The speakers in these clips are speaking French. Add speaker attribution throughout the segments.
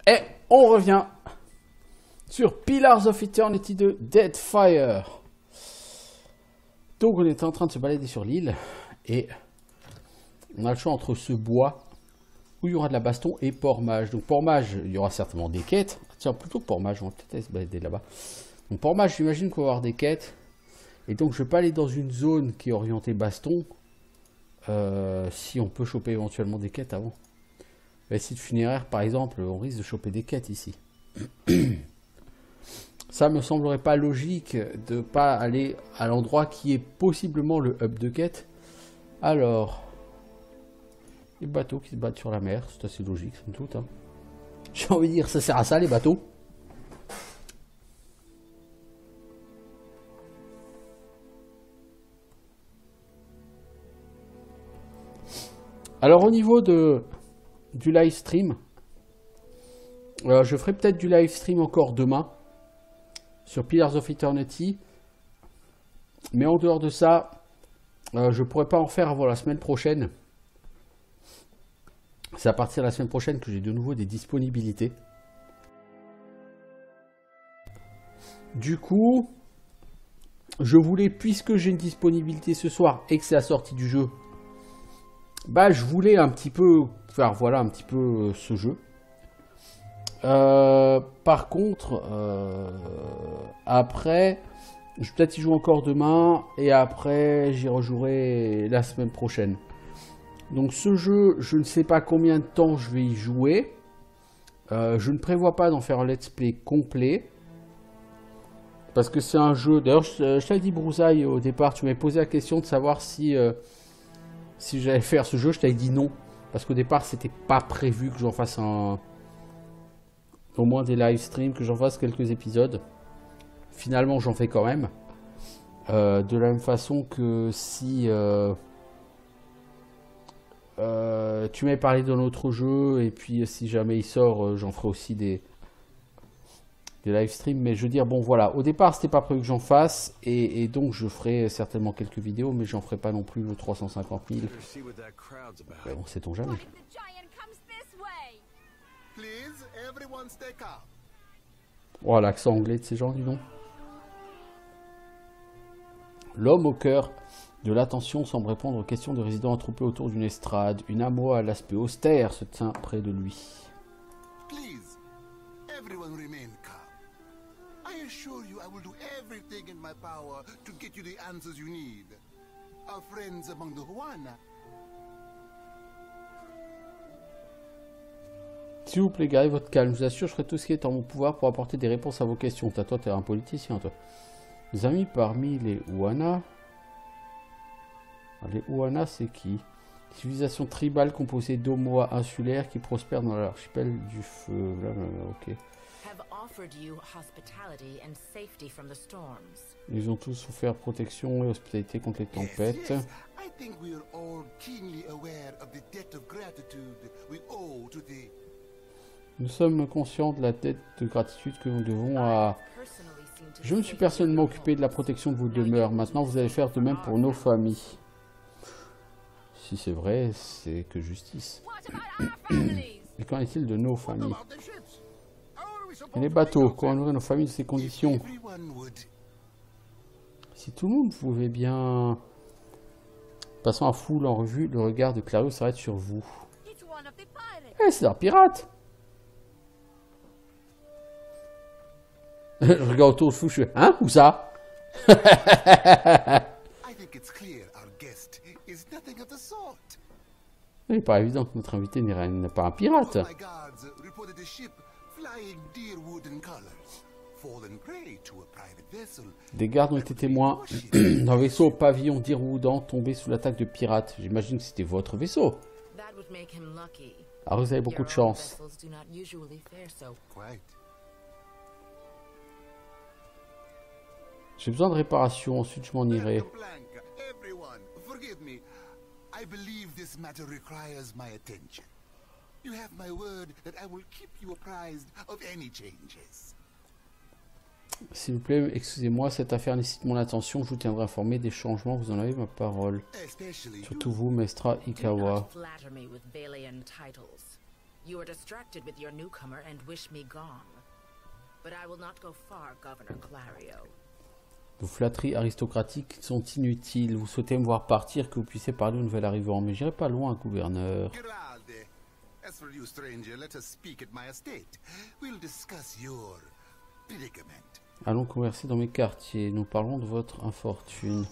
Speaker 1: Et on revient sur Pillars of Eternity de Deadfire. Donc on était en train de se balader sur l'île et on a le choix entre ce bois où il y aura de la baston et Port-Mage. Donc Port-Mage, il y aura certainement des quêtes. Tiens, plutôt que Port-Mage, on va peut-être aller se balader là-bas. Donc Port-Mage, j'imagine qu'on va avoir des quêtes. Et donc je vais pas aller dans une zone qui est orientée baston. Si on peut choper éventuellement des quêtes avant. Les sites funéraires par exemple, on risque de choper des quêtes ici. Ça me semblerait pas logique de pas aller à l'endroit qui est possiblement le hub de quête. Alors, les bateaux qui se battent sur la mer, c'est assez logique, somme toute. Hein. J'ai envie de dire, ça sert à ça les bateaux. Alors au niveau du live stream, je ferai peut-être du live stream encore demain sur Pillars of Eternity, mais en dehors de ça, je pourrais pas en faire avant la semaine prochaine. C'est à partir de la semaine prochaine que j'ai de nouveau des disponibilités. Du coup, je voulais, puisque j'ai une disponibilité ce soir et que c'est la sortie du jeu, bah je voulais un petit peu faire voilà un petit peu ce jeu. Par contre, après, je vais peut-être y jouer encore demain et après j'y rejouerai la semaine prochaine. Donc ce jeu, je ne sais pas combien de temps je vais y jouer. Je ne prévois pas d'en faire un let's play complet. Parce que c'est un jeu... D'ailleurs, je t'avais dit, Brousaille, au départ, tu m'avais posé la question de savoir si j'allais faire ce jeu. Je t'avais dit non. Parce qu'au départ, c'était pas prévu que j'en fasse au moins des live streams, que j'en fasse quelques épisodes. Finalement, j'en fais quand même. De la même façon que si... tu m'avais parlé d'un autre jeu, et puis si jamais il sort, j'en ferai aussi des live streams. Mais je veux dire, bon voilà, au départ c'était pas prévu que j'en fasse, et donc je ferai certainement quelques vidéos, mais j'en ferai pas non plus le 350 000. Mais bon, sait-on jamais. Oh, l'accent anglais de ces gens, dis donc. L'homme au cœur de l'attention semble répondre aux questions de résidents attroupés autour d'une estrade. Une amour à l'aspect austère se tient près de lui.
Speaker 2: Please, everyone remain calm. I assure you I will do everything in my power to get you the answers you need. Our friends among the Huana.
Speaker 1: S'il vous plaît, gardez votre calme. Je vous assure, je ferai tout ce qui est en mon pouvoir pour apporter des réponses à vos questions. Toi, t'es un politicien, toi. Les amis parmi les Huana. Les Huana, c'est qui? Civilisation tribale composée d'Omoa insulaires qui prospèrent dans l'archipel du feu. Ok. Ils ont tous offert protection et hospitalité contre les tempêtes.
Speaker 2: Yes, I think we are all keenly aware of the debt of gratitude we owe to the...
Speaker 1: Nous sommes conscients de la dette de gratitude que nous devons à... Je me suis personnellement occupé de la protection de vos demeures. Maintenant, vous allez faire de même pour nos familles. Si c'est vrai, c'est que justice. Et qu'en est-il de nos familles? Et les bateaux, comment nourrir nos familles de ces conditions? Si tout le monde pouvait bien... Passons à foule en revue, le regard de Clario s'arrête sur vous. Eh, c'est un pirate! Je regarde autour de vous, je fais, hein, où ça? Il n'est pas évident que notre invité n'est pas un pirate. Des gardes ont été témoins d'un vaisseau au pavillon d'Irwoodan tombé sous l'attaque de pirates. J'imagine que c'était votre vaisseau. Alors vous avez beaucoup de chance. J'ai besoin de réparation, ensuite je m'en irai.
Speaker 2: I believe this matter requires my attention. You have my word that I will keep you apprised of any changes.
Speaker 1: S'il vous plaît, excusez-moi, cette affaire nécessite mon attention. Je vous tiendrai informé des changements. Vous en avez ma parole. Surtout vous, Mestra Ikawa.
Speaker 3: You are distracted with your newcomer and wish me gone. But I will not go far, Governor Clario.
Speaker 1: Vos flatteries aristocratiques sont inutiles. Vous souhaitez me voir partir, que vous puissiez parler au nouvel arrivant. Mais j'irai pas loin, gouverneur.
Speaker 2: Giralde, as for you, stranger, let us speak at my estate. We'll discuss your predicament.
Speaker 1: Allons converser dans mes quartiers. Nous parlons de votre infortune.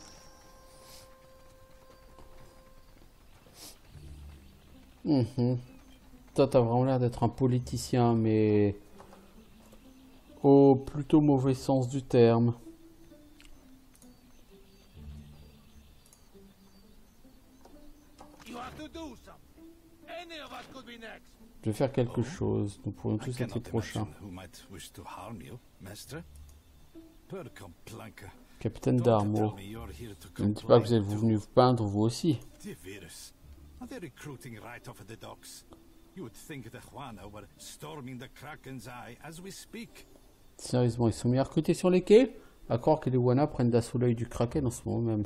Speaker 1: Toi, t'as vraiment l'air d'être un politicien, mais au plutôt mauvais sens du terme. Je vais faire quelque chose. Nous pourrions tous être les prochains. Capitaine d'Armo. Ne me dites pas que vous êtes venu vous peindre vous aussi. Sérieusement, ils sont mis à recruter sur les quais? À croire que les Wana prennent d'assaut l'œil du Kraken en ce moment même.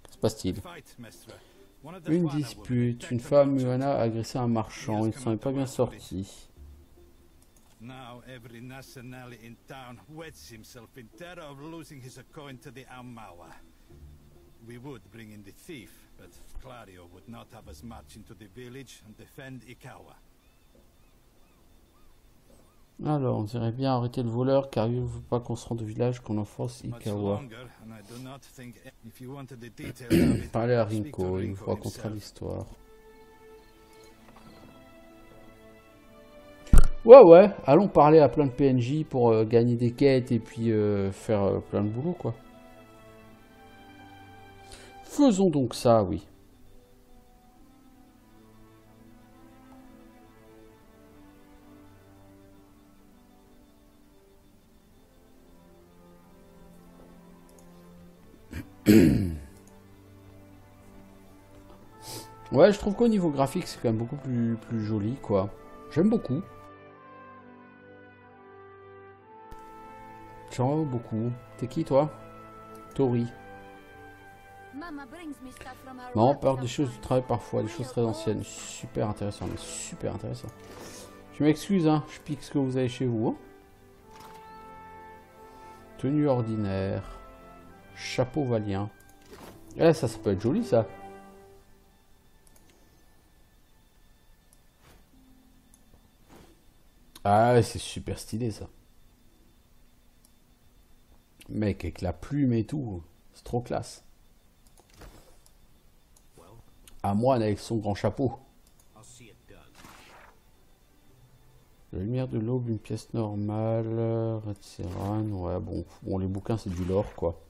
Speaker 1: Que se passe-t-il? Une dispute. Une femme Wana a agressé un marchand. Il ne s'en est pas bien sorti.
Speaker 4: Now every nationale in town wets himself in terror of losing his coin to the Amawa. We would bring in the thief, but Clario would not have us march into the village and defend Ikawa.
Speaker 1: Alors, on dirait bien arrêter le voleur car il ne veut pas qu'on se rende au village, qu'on enfonce Ikawa. Parlez à Rinko, il vous racontera l'histoire. Ouais, allons parler à plein de PNJ pour gagner des quêtes et puis faire plein de boulot, quoi. Faisons donc ça, oui. Ouais, je trouve qu'au niveau graphique, c'est quand même beaucoup plus joli, quoi. J'aime beaucoup. J'en veux beaucoup. T'es qui, toi? Tori. Non, on parle des choses du travail parfois, des choses très anciennes. Super intéressant, mais super intéressant. Je m'excuse, hein, je pique ce que vous avez chez vous. Hein. Tenue ordinaire. Chapeau valien. Eh, ça peut être joli, ça. Ah, c'est super stylé, ça. Mec, avec la plume et tout, c'est trop classe. À moine avec son grand chapeau. La lumière de l'aube, une pièce normale, Red Serran, ouais, bon, les bouquins, c'est du lore, quoi.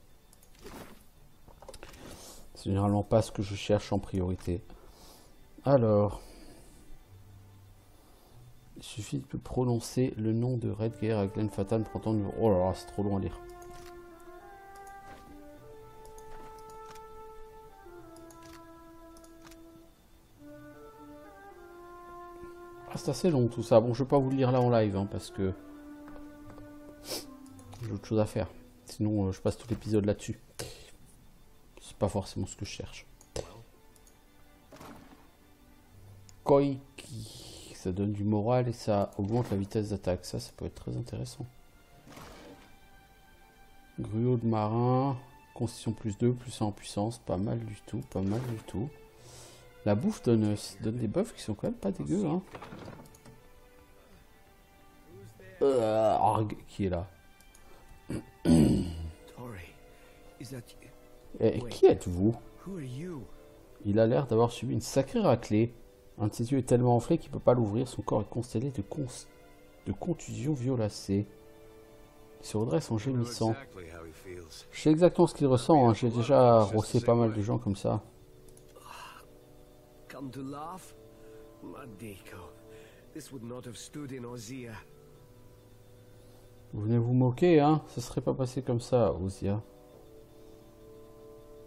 Speaker 1: C'est généralement pas ce que je cherche en priorité. Alors, il suffit de prononcer le nom de Redgear à Glen Fatan pour entendre... Oh là là, c'est trop long à lire. Ah, c'est assez long tout ça. Bon, je vais pas vous le lire là en live, hein, parce que j'ai autre chose à faire. Sinon, je passe tout l'épisode là-dessus. C'est pas forcément ce que je cherche. Koiki. Ça donne du moral et ça augmente la vitesse d'attaque. Ça peut être très intéressant. Gruau de marin. Constitution plus 2, plus 1 en puissance. Pas mal du tout, pas mal du tout. La bouffe donne des buffs qui sont quand même pas dégueux, hein. Arg, qui est là? Et qui êtes-vous? Il a l'air d'avoir subi une sacrée raclée. Un de ses yeux est tellement enflé qu'il ne peut pas l'ouvrir. Son corps est constellé de contusions violacées. Il se redresse en gémissant. Je sais exactement ce qu'il ressent, hein. J'ai déjà rossé pas mal de gens comme ça.
Speaker 5: Come to laugh? Madeko, this would not have stood in Ozia.
Speaker 1: Vous venez vous moquer, hein? Ça serait pas passé comme ça, Ozia.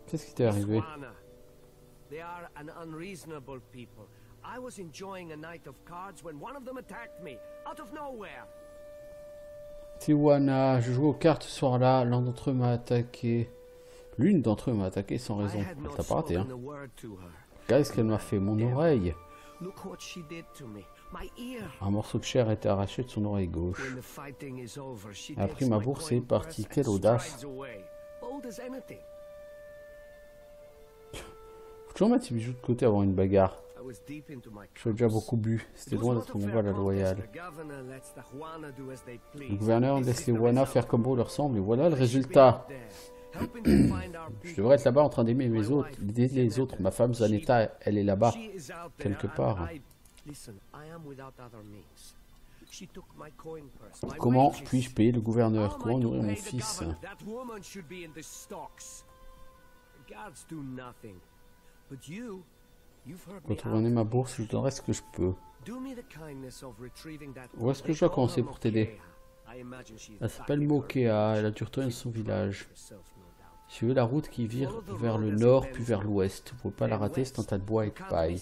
Speaker 1: Qu'est-ce qui t'est arrivé?
Speaker 5: They are an unreasonable people. I was enjoying a night of cards when one of them attacked me, out of nowhere.
Speaker 1: Tijuana, je jouais aux cartes ce soir-là, l'un d'entre eux m'a attaqué. L'une d'entre eux m'a attaqué sans raison. T'as pas raté, hein? Regardez ce qu'elle m'a fait, mon oreille.
Speaker 5: Look what she did to me. My ear.
Speaker 1: Un morceau de chair a été arraché de son oreille gauche.
Speaker 5: When the fighting is over, she
Speaker 1: Elle a
Speaker 5: takes
Speaker 1: pris ma
Speaker 5: my
Speaker 1: bourse et est
Speaker 5: coin
Speaker 1: partie.
Speaker 5: purse
Speaker 1: Quelle
Speaker 5: and
Speaker 1: audace.
Speaker 5: strides away. Bold as anything.
Speaker 1: Faut toujours mettre ses bijoux de côté avant une bagarre.
Speaker 5: I was deep into my
Speaker 1: J'ai déjà beaucoup bu. C'était loin d'être mon vol à loyal. Le gouverneur laisse les Wana faire comme bon leur semble et voilà le résultat. Je devrais être là-bas en train d'aimer d'aider les autres. Ma femme Zanetta, elle est là-bas, quelque part. Comment puis-je payer le gouverneur? Comment nourrir mon fils? Retourner ma bourse, je donnerai ce que je peux. Où est-ce que je dois commencer pour t'aider? Elle s'appelle Mokea, elle a dû retourner dans son village. Suivez la route qui vire vers le nord puis vers l'ouest. Vous ne pouvez pas la rater, c'est un tas de bois et de paille.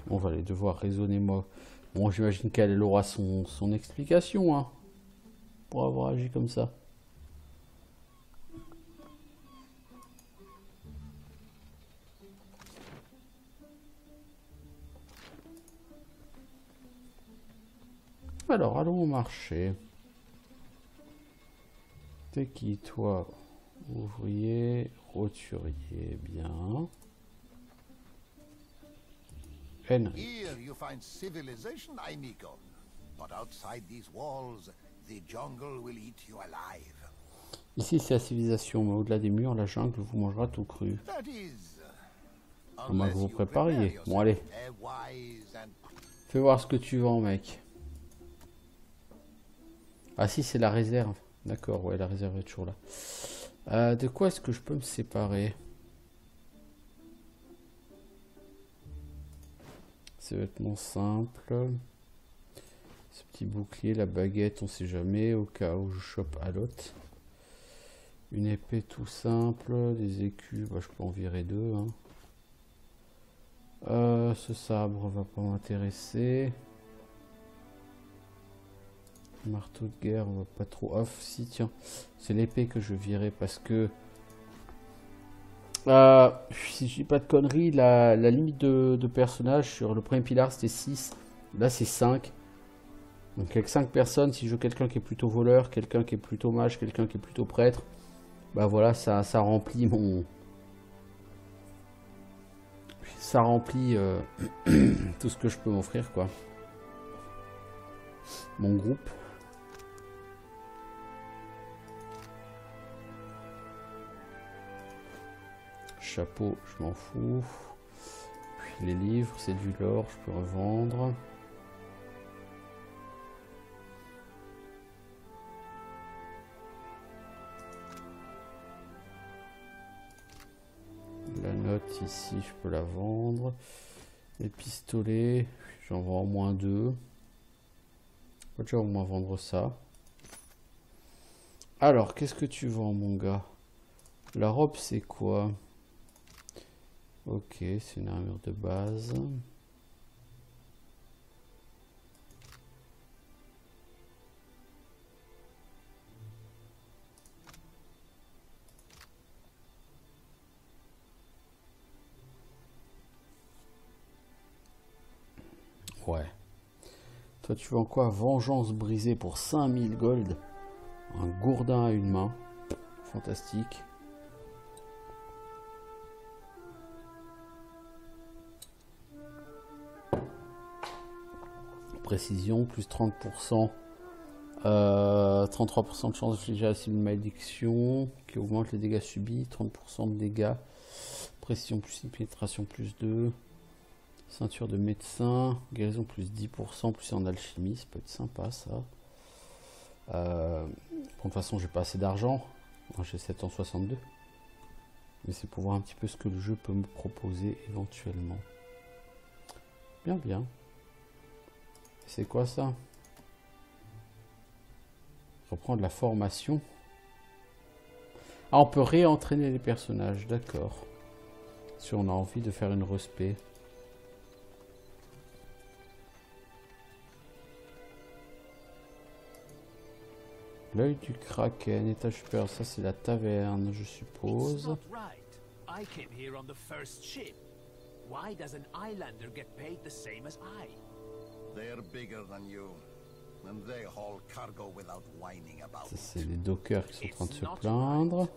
Speaker 1: On va aller devoir raisonner moi. Bon, j'imagine qu'elle aura son explication, hein, pour avoir agi comme ça. Alors, allons au marché. T'es qui, toi? Ouvrier, roturier, bien. Henry.
Speaker 2: Here you find civilization, Ainiko. But outside these walls, the jungle will eat you alive.
Speaker 1: Ici, c'est la civilisation, mais au-delà des murs, la jungle vous mangera tout cru.
Speaker 2: That is,
Speaker 1: À moins que vous vous
Speaker 2: unless you
Speaker 1: prépariez.
Speaker 2: prepare
Speaker 1: Bon, allez.
Speaker 2: yourself wise and
Speaker 1: Fais voir ce que tu vends, mec. Ah si, c'est la réserve. D'accord, ouais, la réserve est toujours là. De quoi est-ce que je peux me séparer? Ces vêtements simples. Ce petit bouclier, la baguette, on sait jamais, au cas où je chope à l'autre. Une épée tout simple, des écus, bah, je peux en virer deux. Hein. Ce sabre va pas m'intéresser. Marteau de guerre, on va pas trop off. Si, tiens, c'est l'épée que je virais parce que si je dis pas de conneries, la limite de personnages sur le premier pilar c'était 6, là c'est 5. Donc avec 5 personnes, si je veux quelqu'un qui est plutôt voleur, quelqu'un qui est plutôt mage, quelqu'un qui est plutôt prêtre, bah voilà, ça remplit mon... Ça remplit tout ce que je peux m'offrir, quoi. Mon groupe. Chapeau, je m'en fous. Puis les livres, c'est du lore, je peux revendre. La note ici, je peux la vendre. Les pistolets, j'en vends au moins 2. On va déjà au moins vendre ça. Alors, qu'est-ce que tu vends, mon gars? La robe, c'est quoi? Ok, c'est une armure de base. Ouais. Toi, tu vends quoi? Vengeance brisée pour 5000 gold. Un gourdin à une main. Fantastique. Précision, plus 30%. 33% de chance d'infliger à une malédiction qui augmente les dégâts subis. 30% de dégâts. Précision plus une pénétration plus 2. Ceinture de médecin. Guérison plus 10%. Plus en alchimie. Ça peut être sympa ça. De toute façon, j'ai pas assez d'argent. J'ai 762. Mais c'est pour voir un petit peu ce que le jeu peut me proposer éventuellement. Bien, bien. C'est quoi ça? Reprendre la formation. Ah, on peut réentraîner les personnages, d'accord. Si on a envie de faire une respect. L'œil du Kraken, étage supérieur, ça c'est la taverne, je suppose.
Speaker 5: Not right. I came here on the first ship. Why does an islander get paid the same as I?
Speaker 2: They're bigger than you, and they haul cargo without whining about
Speaker 1: Ça
Speaker 2: it.
Speaker 1: c'est les dockers qui sont en train de se plaindre.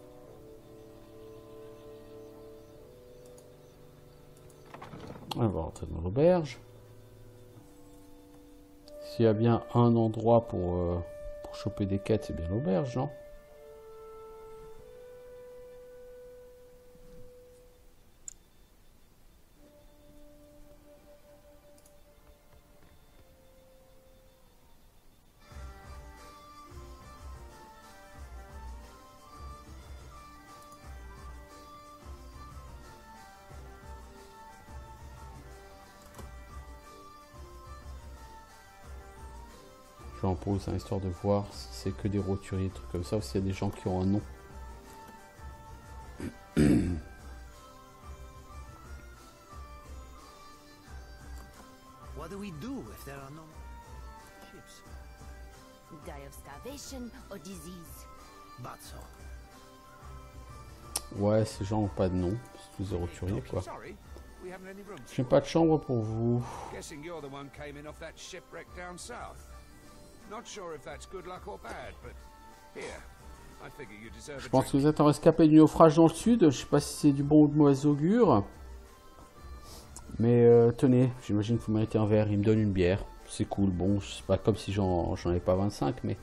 Speaker 1: On va rentrer dans l'auberge. S'il y a bien un endroit pour choper des quêtes, c'est bien l'auberge, non? Je en pose, hein, histoire de voir si c'est que des roturiers, des trucs comme ça, ou s'il y a des gens qui ont un nom.
Speaker 5: What do we do if there are no ships?
Speaker 6: Die of starvation or disease.
Speaker 5: But so.
Speaker 1: Ouais, ces gens ont pas de nom, c'est tous des roturiers quoi.
Speaker 5: Sorry, we haven't any rooms.
Speaker 1: J'ai pas de chambre pour vous.
Speaker 7: Guessing you're the one came in off that shipwreck down south. Not sure if that's good luck or bad, but here, I figure you deserve
Speaker 1: Je
Speaker 7: a
Speaker 1: pense que
Speaker 7: drink.
Speaker 1: vous êtes un rescapé du naufrage dans le sud. Je sais pas si c'est du bon ou de mauvais augure. Mais tenez, j'imagine que vous méritez un verre. Il me donne une bière. C'est cool. Bon, c'est pas comme si j'en ai pas 25, mais...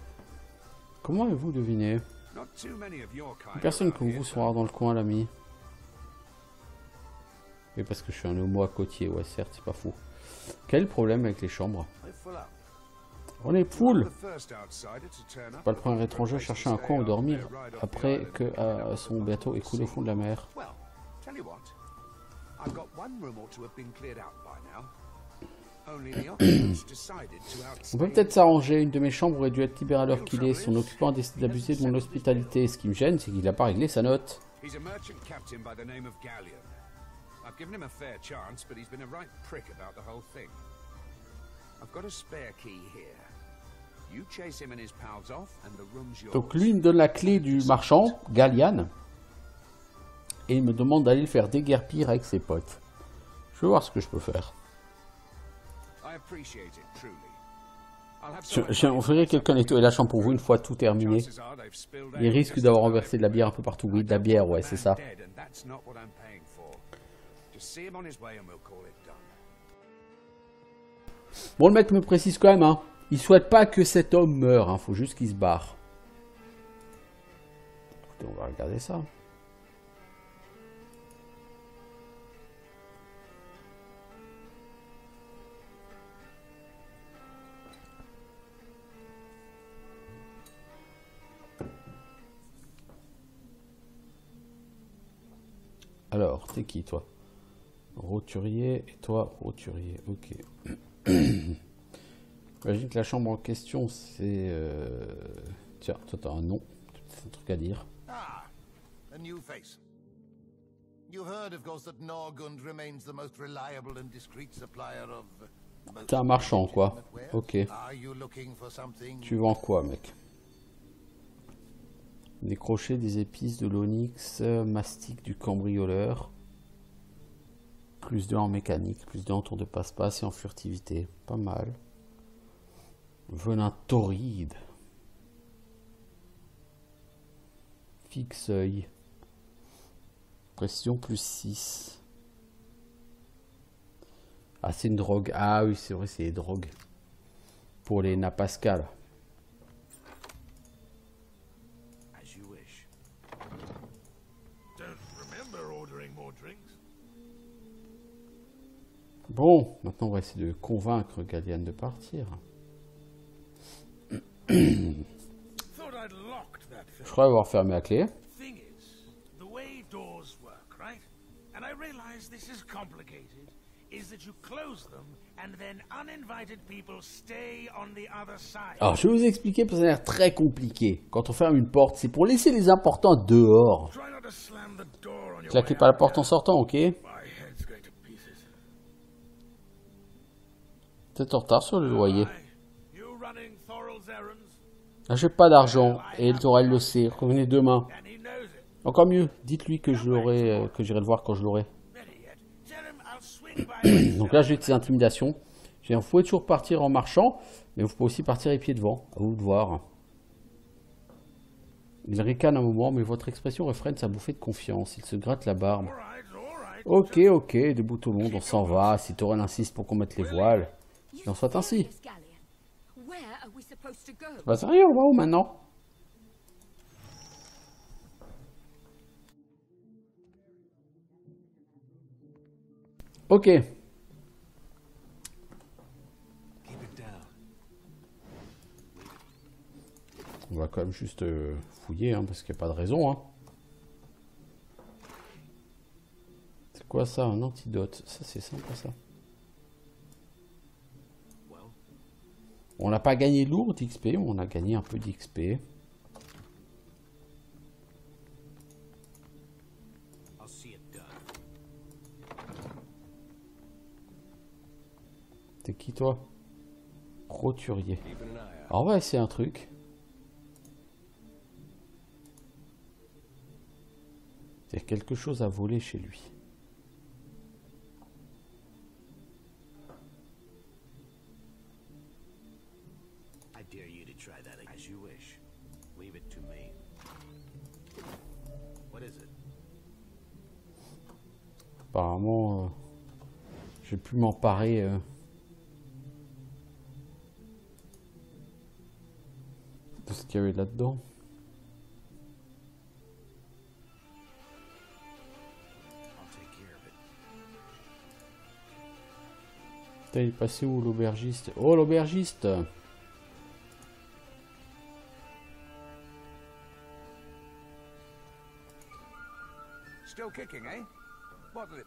Speaker 1: Comment avez-vous deviné?
Speaker 7: Not too many of your kind
Speaker 1: Personne
Speaker 7: around
Speaker 1: comme
Speaker 7: here,
Speaker 1: vous
Speaker 7: so
Speaker 1: sont rares dans le coin, l'ami. Oui, parce que je suis un homo à côtier. Ouais, certes, c'est pas fou. Quel est le problème avec les chambres?
Speaker 7: we're full up.
Speaker 1: On est full.
Speaker 7: The first outsider to turn up.
Speaker 1: Pas le premier étranger à chercher un coin où dormir après que son bateau est coulé au fond de la mer.
Speaker 7: Well, tell you what. I've got one room or two have been cleared out by now. Only the occupants decided to
Speaker 1: On peut
Speaker 7: outstay.
Speaker 1: peut-être s'arranger. Une de mes chambres aurait dû être libérée à l'heure qu'il est. Son occupant a décidé d'abuser de mon hospitalité. Ce qui me gêne, c'est qu'il n'a pas réglé sa note.
Speaker 7: He's a merchant captain by the name of Galleon. I've given him a fair chance, but he's been a right prick about the whole thing. I've got a spare key here. You chase him and his pals off, and the room's yours.
Speaker 1: Donc lui, il me donne la clé du marchand, Gallian. Et il me demande d'aller le faire déguerpir avec ses potes. Je vais voir ce que je peux faire.
Speaker 7: I appreciate it, truly. I'll have some
Speaker 1: J'enverrai quelqu'un nettoyer la chambre pour vous une fois tout terminé.
Speaker 7: chances are they've spilled
Speaker 1: Il
Speaker 7: out
Speaker 1: risque d'avoir renversé de la bière un peu partout. Oui, de la bière, ouais, c'est ça.
Speaker 7: dead, and that's not what I'm paying for. Just see him on his way and we'll call it done.
Speaker 1: Bon, le mec me précise quand même, hein. Il souhaite pas que cet homme meure, hein. Faut juste qu'il se barre. Écoutez, on va regarder ça. Alors, t'es qui, toi? Roturier, et toi, roturier, ok. J'imagine que la chambre en question, c'est... Tiens, toi, t'as un nom, c'est un truc à dire.
Speaker 2: Ah, a new face. You've heard, of course, that Norgund remains the most reliable and discreet supplier of...
Speaker 1: T'es un marchand, quoi. Ok.
Speaker 2: Are you looking for something?
Speaker 1: Tu vends quoi, mec? Des crochets, des épices, de l'onyx, mastic du cambrioleur. Plus 2 en mécanique, plus 2 en tour de passe-passe et en furtivité. Pas mal. Venin torride. Fixe œil. Pression plus 6. Ah, c'est une drogue. Ah oui, c'est vrai, c'est des drogues. Pour les napascales.
Speaker 7: As you wish.
Speaker 4: Don't remember ordering more drinks.
Speaker 1: Bon, maintenant on va essayer de convaincre Gallian de partir.
Speaker 4: Thought I'd locked that
Speaker 1: Je
Speaker 4: thing.
Speaker 1: crois avoir fermé la clé.
Speaker 4: Thing is, the way doors work, right? And I realize this is complicated. Is that you close them and then uninvited people stay on the other side.
Speaker 1: Alors, je vais vous expliquer parce que ça a l'air très compliqué. Quand on ferme une porte, c'est pour laisser les importants dehors.
Speaker 4: Try not to slam the door on your
Speaker 1: Claquez
Speaker 4: way
Speaker 1: pas la
Speaker 4: out.
Speaker 1: porte en sortant, ok?
Speaker 4: My head's going to pieces.
Speaker 1: Peut-être en retard sur le loyer.
Speaker 4: Aye. You running Thorald's errands?
Speaker 1: Ah, j'ai pas d'argent. Et Eltorel le sait. Revenez demain. Encore mieux. Dites-lui que je l'aurai, que j'irai le voir quand je l'aurai. Donc là, j'ai utilisé intimidation. Vous pouvez toujours partir en marchant, mais vous pouvez aussi partir les pieds devant. À vous de voir. Il ricane un moment, mais votre expression refraine sa bouffée de confiance. Il se gratte la barbe. Ok, ok, debout tout le monde, on s'en va. Si Torel insiste pour qu'on mette les voiles, qu'il en soit ainsi. Bah sérieux, on va où maintenant? Ok. On va quand même juste fouiller, hein, parce qu'il n'y a pas de raison. Hein. C'est quoi ça? Un antidote. Ça, c'est sympa, ça. On n'a pas gagné lourd d'XP, mais on a gagné un peu d'XP. T'es qui, toi? Roturier. Alors, on va essayer un truc. Il y a quelque chose à voler chez lui. Apparemment, j'ai pu m'emparer de ce qu'il y avait là-dedans. Il est passé où l'aubergiste? Oh, l'aubergiste!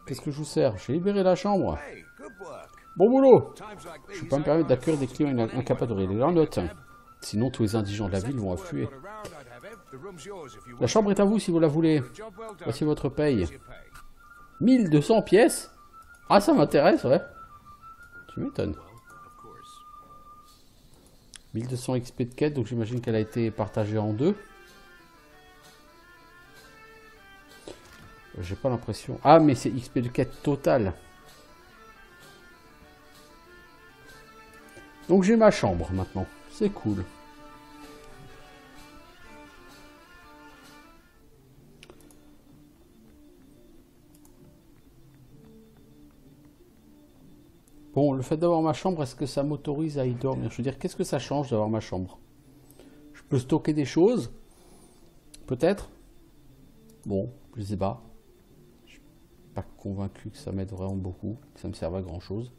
Speaker 1: Qu'est-ce que je vous sers? J'ai libéré la chambre. Bon boulot! Je ne peux pas me permettre d'accueillir des clients incapables de régler leurs notes. Sinon, tous les indigents de la ville vont affluer. La chambre est à vous si vous la voulez. Voici votre paye. 1200 pièces? Ah, ça m'intéresse, ouais. Tu m'étonnes. 1200 XP de quête, donc j'imagine qu'elle a été partagée en deux. J'ai pas l'impression. Ah, mais c'est XP de quête totale. Donc j'ai ma chambre maintenant. C'est cool. Bon, le fait d'avoir ma chambre, est-ce que ça m'autorise à y dormir? Je veux dire, qu'est-ce que ça change d'avoir ma chambre? Je peux stocker des choses? Peut-être? Bon, je sais pas. Je suis pas convaincu que ça m'aide vraiment beaucoup, que ça me serve à grand chose.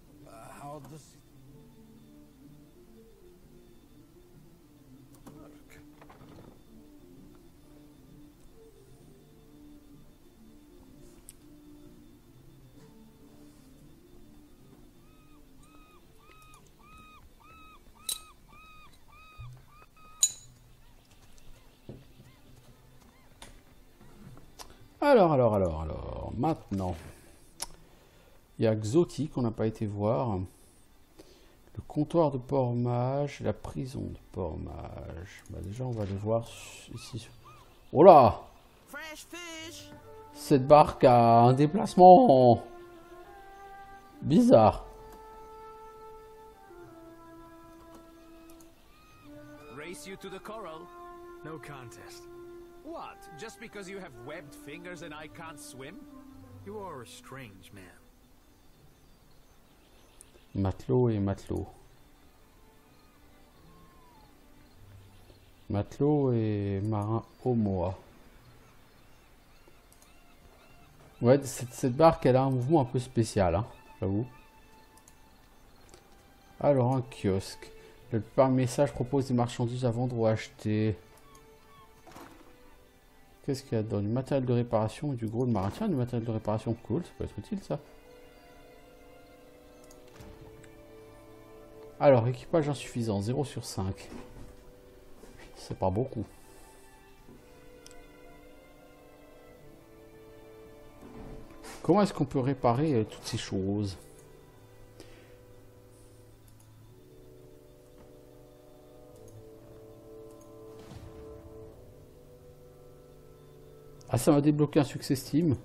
Speaker 1: Alors, maintenant, il y a Xoti qu'on n'a pas été voir, le comptoir de Port-Mage, la prison de Port-Mage. Bah déjà, on va aller voir ici. Oh là! Cette barque a un déplacement bizarre.
Speaker 7: Race you to the coral?
Speaker 5: No contest.
Speaker 7: What? Just because you have webbed fingers and I can't swim?
Speaker 5: You are a strange man.
Speaker 1: Matelot et matelot. Matelot et marin Omoa. Ouais, cette barque, elle a un mouvement un peu spécial, hein, j'avoue. Alors, un kiosque. La plupart des messages proposent des marchandises à vendre ou à acheter. Qu'est-ce qu'il y a dedans? Du matériel de réparation et du gros de marin. Tiens, du matériel de réparation, cool, ça peut être utile ça. Alors, équipage insuffisant, 0 sur 5. C'est pas beaucoup. Comment est-ce qu'on peut réparer toutes ces choses? Ah, ça m'a débloqué un succès Steam.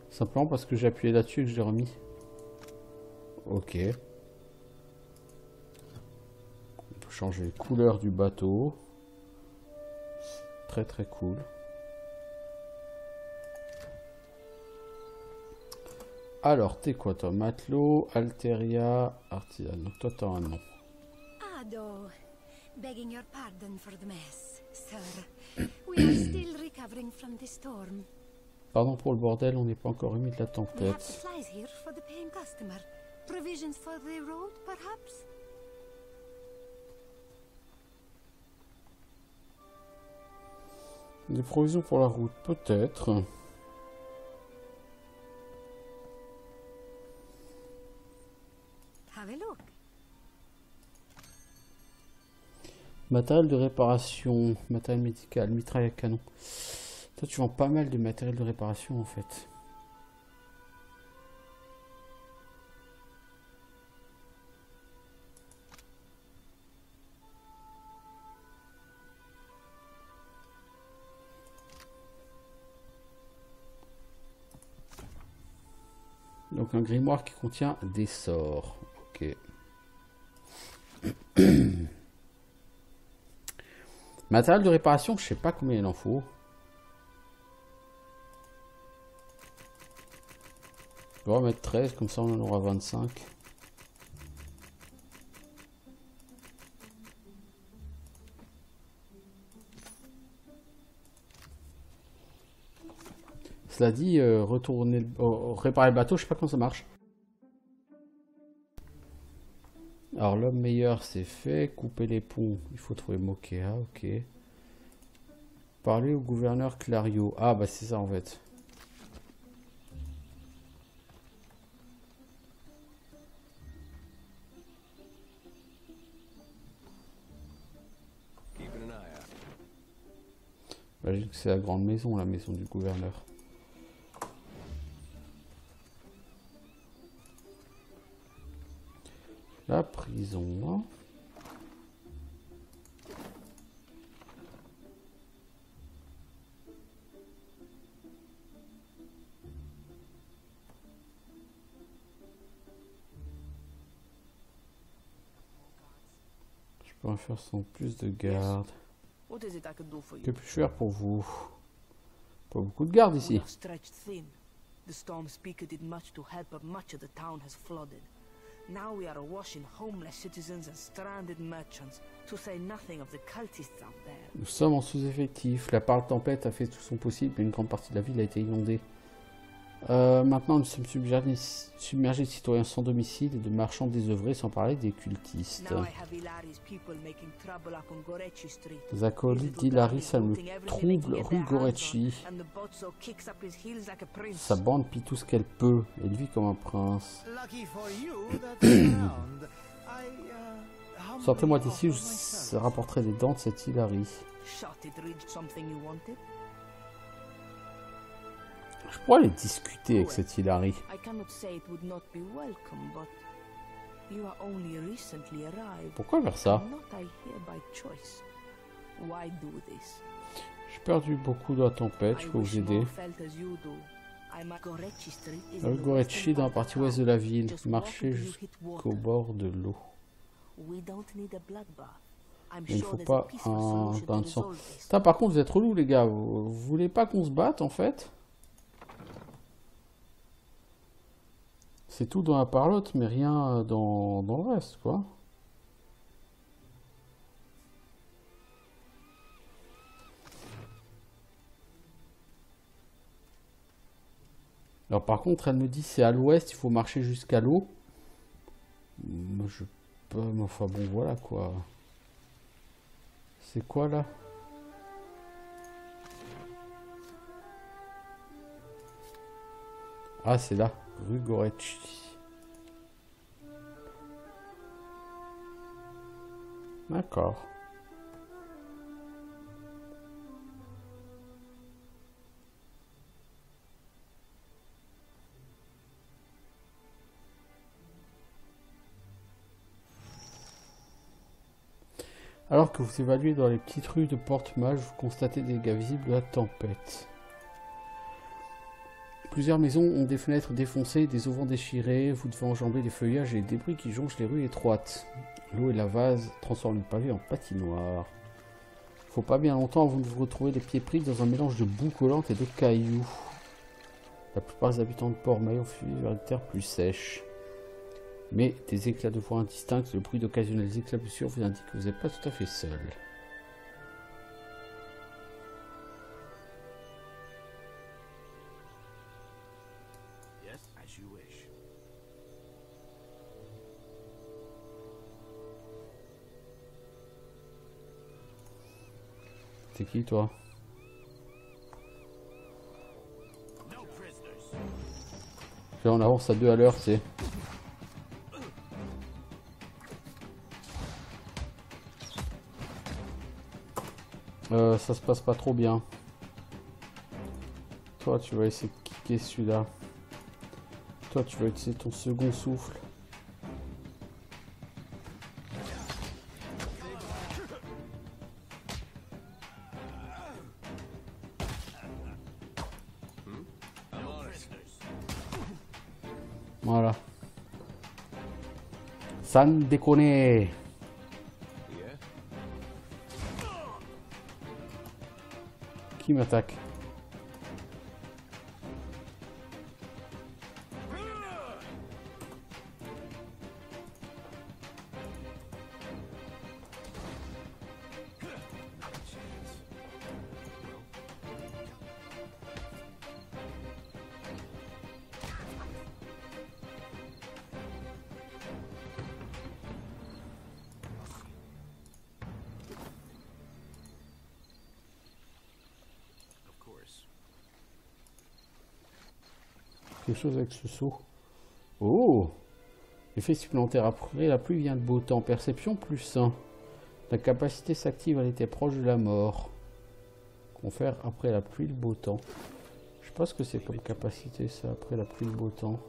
Speaker 1: Simplement parce que j'ai appuyé là-dessus et que je l'ai remis. Ok. On peut changer les couleurs du bateau. Très très cool. Alors, t'es quoi toi? Matelot, Alteria, Artisan. Donc toi t'as un nom.
Speaker 6: Ado, begging your pardon for the mess, sir. We are still recovering from the storm.
Speaker 1: Pardon pour le bordel, on n'est pas encore remis de la
Speaker 6: We have
Speaker 1: tempête.
Speaker 6: supplies here for the paying customer. Provisions for the road, perhaps?
Speaker 1: Des provisions pour la route, peut-être.
Speaker 6: Have a look.
Speaker 1: Matériel de réparation, matériel médical, mitraille à canon. Toi, tu vends pas mal de matériel de réparation en fait. Donc un grimoire qui contient des sorts. Ok. Matériel de réparation, je sais pas combien il en faut. On va mettre 13, comme ça on en aura 25. Cela dit, retourner réparer le bateau, je sais pas comment ça marche. Alors l'homme meilleur c'est fait, couper les ponts, il faut trouver Mokea, ok. Parler au gouverneur Clario, ah bah c'est ça en fait. J'imagine que c'est la grande maison, la maison du gouverneur. La prison. Je pourrais faire sans plus de garde.
Speaker 8: What is it I can do for you?
Speaker 1: Que puis-je faire pour vous? Pas beaucoup de garde
Speaker 8: We
Speaker 1: ici.
Speaker 8: are stretched thin. The storm speaker did much to help, but much of the town has flooded. Now we are awash in homeless citizens and stranded merchants, to say nothing of the cultists out there.
Speaker 1: Nous sommes en sous-effectif. La part de tempête a fait tout son possible, mais une grande partie de la ville a été inondée. Maintenant, nous sommes submergés de citoyens sans domicile et de marchands désœuvrés, sans parler des cultistes.
Speaker 8: Now I have Ilari's people making trouble up on Gorechi Street.
Speaker 1: Les acolytes d'Hilary, ça me trouble rue Gorechi.
Speaker 8: And the Bozzo kicks up his heels like a prince.
Speaker 1: Sa bande pille tout ce qu'elle peut. Elle vit comme un prince.
Speaker 9: Lucky for you, that's around.
Speaker 1: Sortez-moi d'ici, je rapporterai des dents de cette Hilary.
Speaker 8: Shot it reached something you wanted?
Speaker 1: Je pourrais aller discuter avec cette Hilary.
Speaker 8: I cannot say it would not be welcome, but you are only recently arrived.
Speaker 1: Pourquoi faire ça?
Speaker 8: Not I here by choice. Why do this?
Speaker 1: J'ai perdu beaucoup de la tempête, je peux vous aider. Rue Gorechi dans la partie ouest de la ville. Marchez jusqu'au bord de l'eau. Mais il ne faut pas un bain de sang. Putain, par contre, vous êtes relous, les gars. Vous voulez pas qu'on se batte, en fait? C'est tout dans la parlotte, mais rien dans le reste, quoi. Alors par contre, elle me dit c'est à l'ouest, il faut marcher jusqu'à l'eau. Moi je peux, mais enfin bon voilà quoi. C'est quoi là? Ah c'est là, rue Gorechi. D'accord. Alors que vous évaluez dans les petites rues de Portmage, vous constatez des dégâts visibles de la tempête. Plusieurs maisons ont des fenêtres défoncées, des auvents déchirés. Vous devez enjamber des feuillages et des débris qui jonchent les rues étroites. L'eau et la vase transforment le pavé en patinoire. Faut pas bien longtemps avant de vous retrouver les pieds pris dans un mélange de boue collante et de cailloux. La plupart des habitants de Port-May ont fui vers les terres plus sèches. Mais des éclats de voix indistincts, le bruit d'occasionnelles éclaboussures vous indique que vous n'êtes pas tout à fait seul.
Speaker 5: Yes, as you wish.
Speaker 1: C'est qui toi? Là on avance à 2 à l'heure, c'est. Ça se passe pas trop bien. Toi tu vas essayer de kicker celui-là. Toi tu vas utiliser ton second souffle. Voilà. Sans déconner. Qui m'attaque? Quelque chose avec ce saut. Oh! Effet supplémentaire après la pluie vient de beau temps. Perception plus 1. La capacité s'active à l'été proche de la mort. Confère après la pluie le beau temps. Je sais pas ce que c'est comme capacité ça après la pluie le beau temps.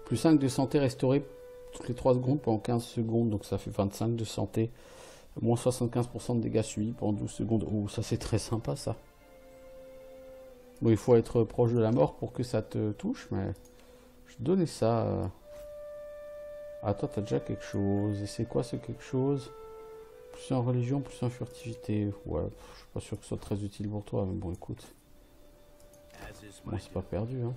Speaker 1: Plus 5 de santé restaurée toutes les 3 secondes pendant 15 secondes, donc ça fait 25 de santé. Moins 75% de dégâts subis pendant 12 secondes. Oh, ça c'est très sympa ça. Bon, il faut être proche de la mort pour que ça te touche, mais je vais te donner ça. Ah, toi t'as déjà quelque chose. Et c'est quoi ce quelque chose? Plus en religion, plus en furtivité. Ouais, je suis pas sûr que ce soit très utile pour toi, mais bon, écoute. Bon, c'est pas perdu, hein.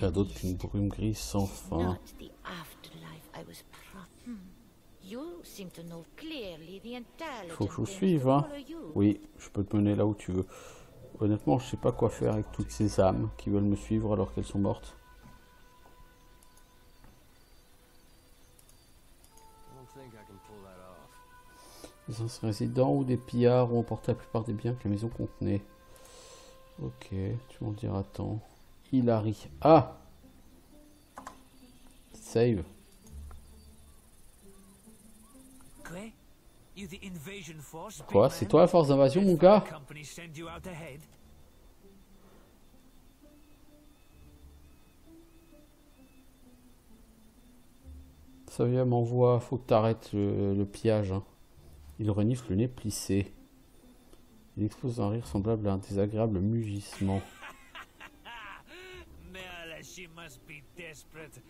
Speaker 1: Rien d'autre qu'une brume grise sans fin. Il faut que je vous suive, hein. Oui, je peux te mener là où tu veux. Honnêtement, je sais pas quoi faire avec toutes ces âmes qui veulent me suivre alors qu'elles sont mortes. Les anciens résidents ou des pillards ont emporté la plupart des biens que la maison contenait. Ok, tu m'en diras tant. Hilary. Ah! Save. Quoi? C'est toi la force d'invasion, mon gars? Savia m'envoie, faut que t'arrêtes le pillage. Hein. Il renifle le nez plissé. Il expose un rire semblable à un désagréable mugissement.
Speaker 5: She must be desperate.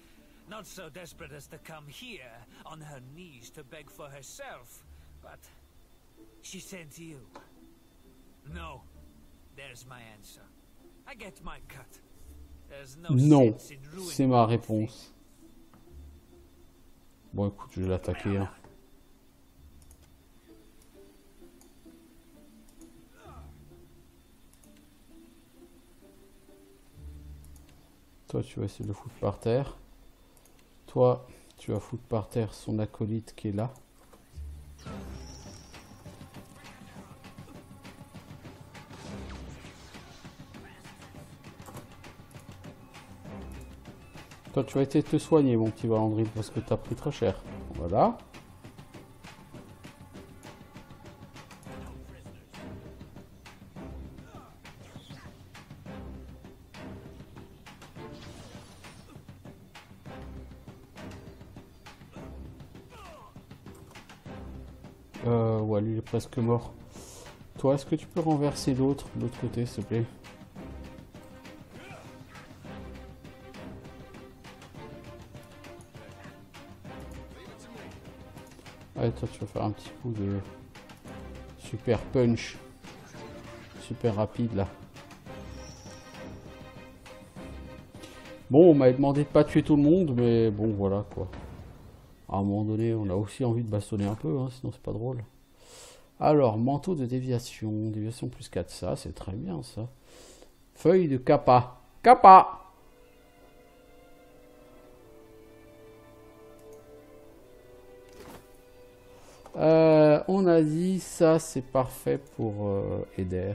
Speaker 5: Not so desperate as to come here on her knees to beg for herself, but she sent you. No, there's my answer. I get my cut. There's no
Speaker 1: non, c'est ma réponse. Bon, écoute, je vais l'attaquer. Hein. Toi, tu vas essayer de le foutre par terre. Toi, tu vas foutre par terre son acolyte qui est là. Toi, tu vas essayer de te soigner, mon petit Valandril, parce que t'as pris très cher. Voilà. Ouais, lui il est presque mort. Toi, est-ce que tu peux renverser l'autre, de l'autre côté, s'il te plaît? Ouais, toi, tu vas faire un petit coup de super punch. Super rapide, là. Bon, on m'avait demandé de pas tuer tout le monde, mais bon, voilà, quoi. À un moment donné, on a aussi envie de bastonner un peu, hein, sinon c'est pas drôle. Alors, manteau de déviation. Déviation plus 4, ça, c'est très bien, ça. Feuille de Kappa. Kappa! On a dit, ça, c'est parfait pour Eder.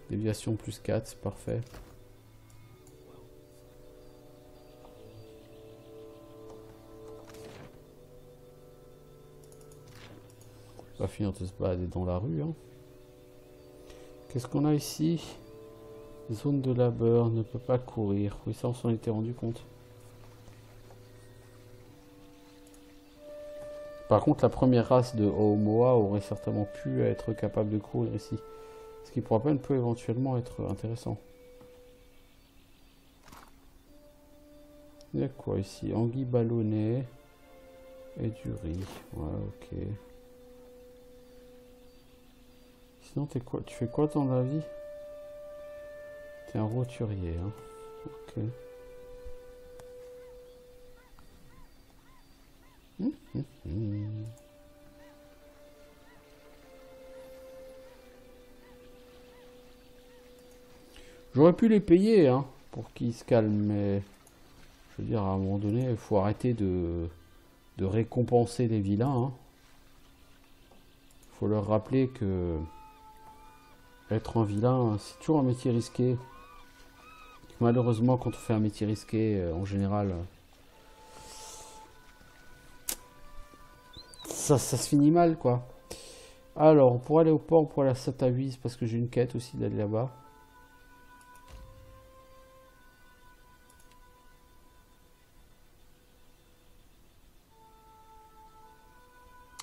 Speaker 1: Déviation plus 4, c'est parfait. On va finir de se balader dans la rue. Hein. Qu'est-ce qu'on a ici? Zone de labeur, ne peut pas courir. Oui, ça, on s'en était rendu compte. Par contre, la première race de Omoa aurait certainement pu être capable de courir ici. Ce qui pour peine peut éventuellement être intéressant. Il y a quoi ici? Anguille ballonnée et du riz. Ouais, ok. Sinon, t'es quoi? Tu fais quoi dans la vie? T'es un roturier, hein. Ok. J'aurais pu les payer, hein, pour qu'ils se calment, mais je veux dire, à un moment donné, il faut arrêter de récompenser les vilains. Hein. Faut leur rappeler que être un vilain, c'est toujours un métier risqué. Malheureusement, quand on fait un métier risqué, en général, ça se finit mal, quoi. Alors, pour aller au port, pour aller à Satavis, parce que j'ai une quête aussi d'aller là-bas.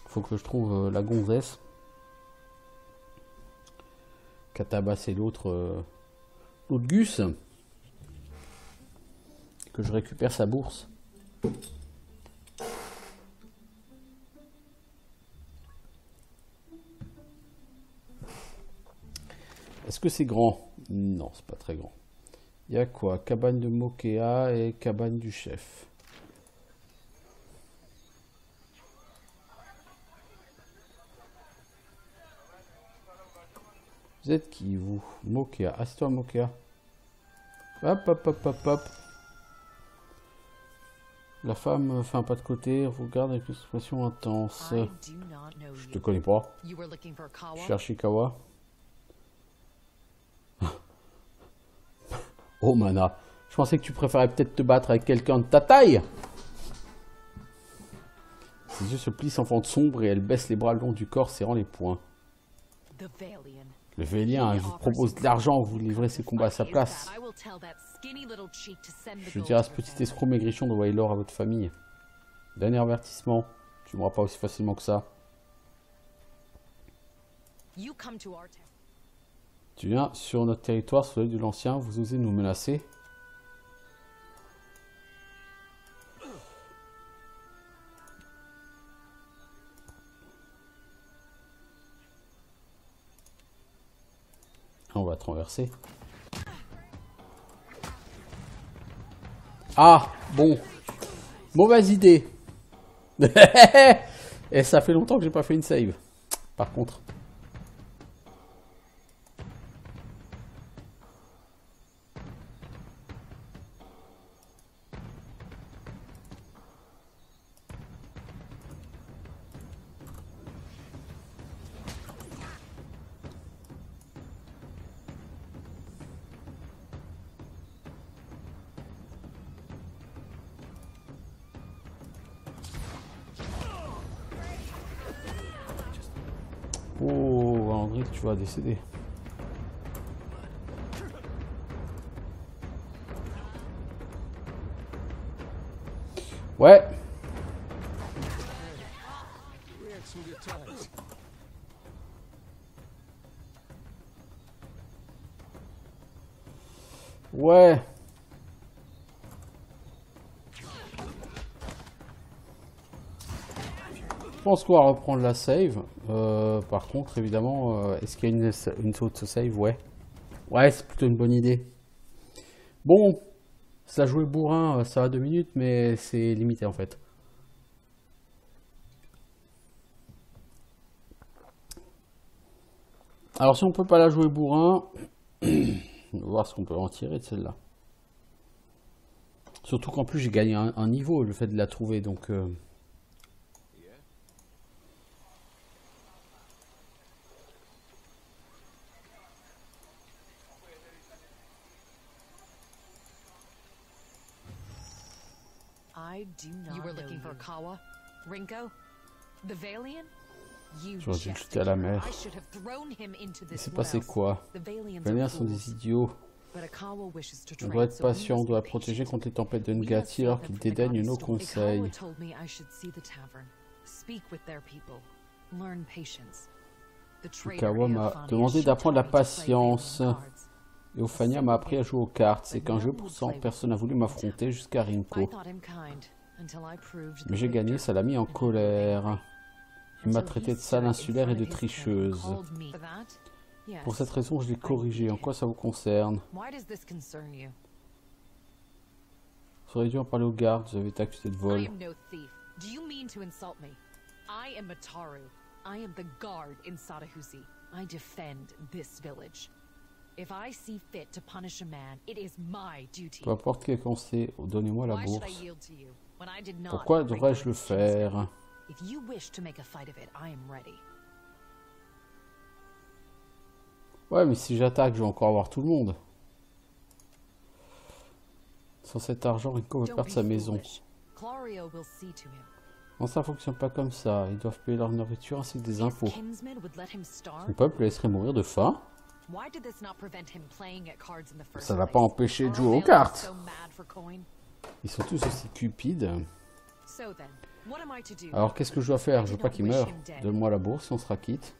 Speaker 1: Faut que je trouve la gonzesse qui a tabassé l'autre Gus, que je récupère sa bourse. Est-ce que c'est grand? Non, c'est pas très grand. Il y a quoi? Cabane de Mokea et cabane du chef. Vous êtes qui, vous? Mokea. Assieds-toi, Mokea. Hop, hop, hop, hop, hop. La femme fait un pas de côté, regarde avec une expression intense. Je te connais pas. Je cherche Ishikawa. Oh, Mana. Je pensais que tu préférais peut-être te battre avec quelqu'un de ta taille. Ses yeux se plissent en fente sombre et elle baisse les bras le long du corps, serrant les poings. Le Vélien, il vous propose de l'argent, vous livrez ses combats à sa place. Je dirai à ce petit escroc maigrichon d'envoyer l'or à votre famille. Dernier avertissement, tu ne mourras pas aussi facilement que ça. Tu viens sur notre territoire sous l'œil de l'ancien, vous osez nous menacer. On va traverser. Ah, bon. Mauvaise idée. Et ça fait longtemps que j'ai pas fait une save. Par contre. Rick, tu vas décéder. Ouais. Ouais. Je pense qu'on va reprendre la save. Par contre, évidemment, est-ce qu'il y a une autre save? Ouais. Ouais, c'est plutôt une bonne idée. Bon, ça jouer bourrin, ça va 2 minutes, mais c'est limité en fait. Alors si on peut pas la jouer bourrin, on va voir ce qu'on peut en tirer de celle-là. Surtout qu'en plus j'ai gagné un niveau, le fait de la trouver, donc...
Speaker 3: You were looking for Kawa? Rinko? The Valian?
Speaker 1: J'aurais dû le jeter à la mer. Il s'est passé quoi? Les Valiens sont des idiots. On doit être patient, on doit la protéger contre les tempêtes de Ngati alors qu'ils dédaignent nos conseils. Kawa m'a demandé d'apprendre la patience. Et Ophania m'a appris à jouer aux cartes. C'est qu'un jeu pour 100 personne n'a voulu m'affronter jusqu'à Rinko. Mais j'ai gagné, ça l'a mis en colère. Il m'a traité de sale, insulaire et de tricheuse. Pour cette raison, je l'ai corrigé. En quoi ça vous concerne? Vous auriez dû en parler aux gardes, vous avez été accusé de vol. Peu importe quel conseil, donnez-moi la bourse. Pourquoi devrais-je le faire? Ouais, mais si j'attaque, je vais encore avoir tout le monde. Sans cet argent, Rico va perdre sa maison. Non, ça fonctionne pas comme ça. Ils doivent payer leur nourriture ainsi que des impôts. Son peuple le laisserait mourir de faim. Ça va pas empêcher de jouer aux cartes. Ils sont tous aussi cupides. Alors qu'est-ce que je dois faire? Je veux pas qu'il meure. Donne-moi la bourse, on sera quitte.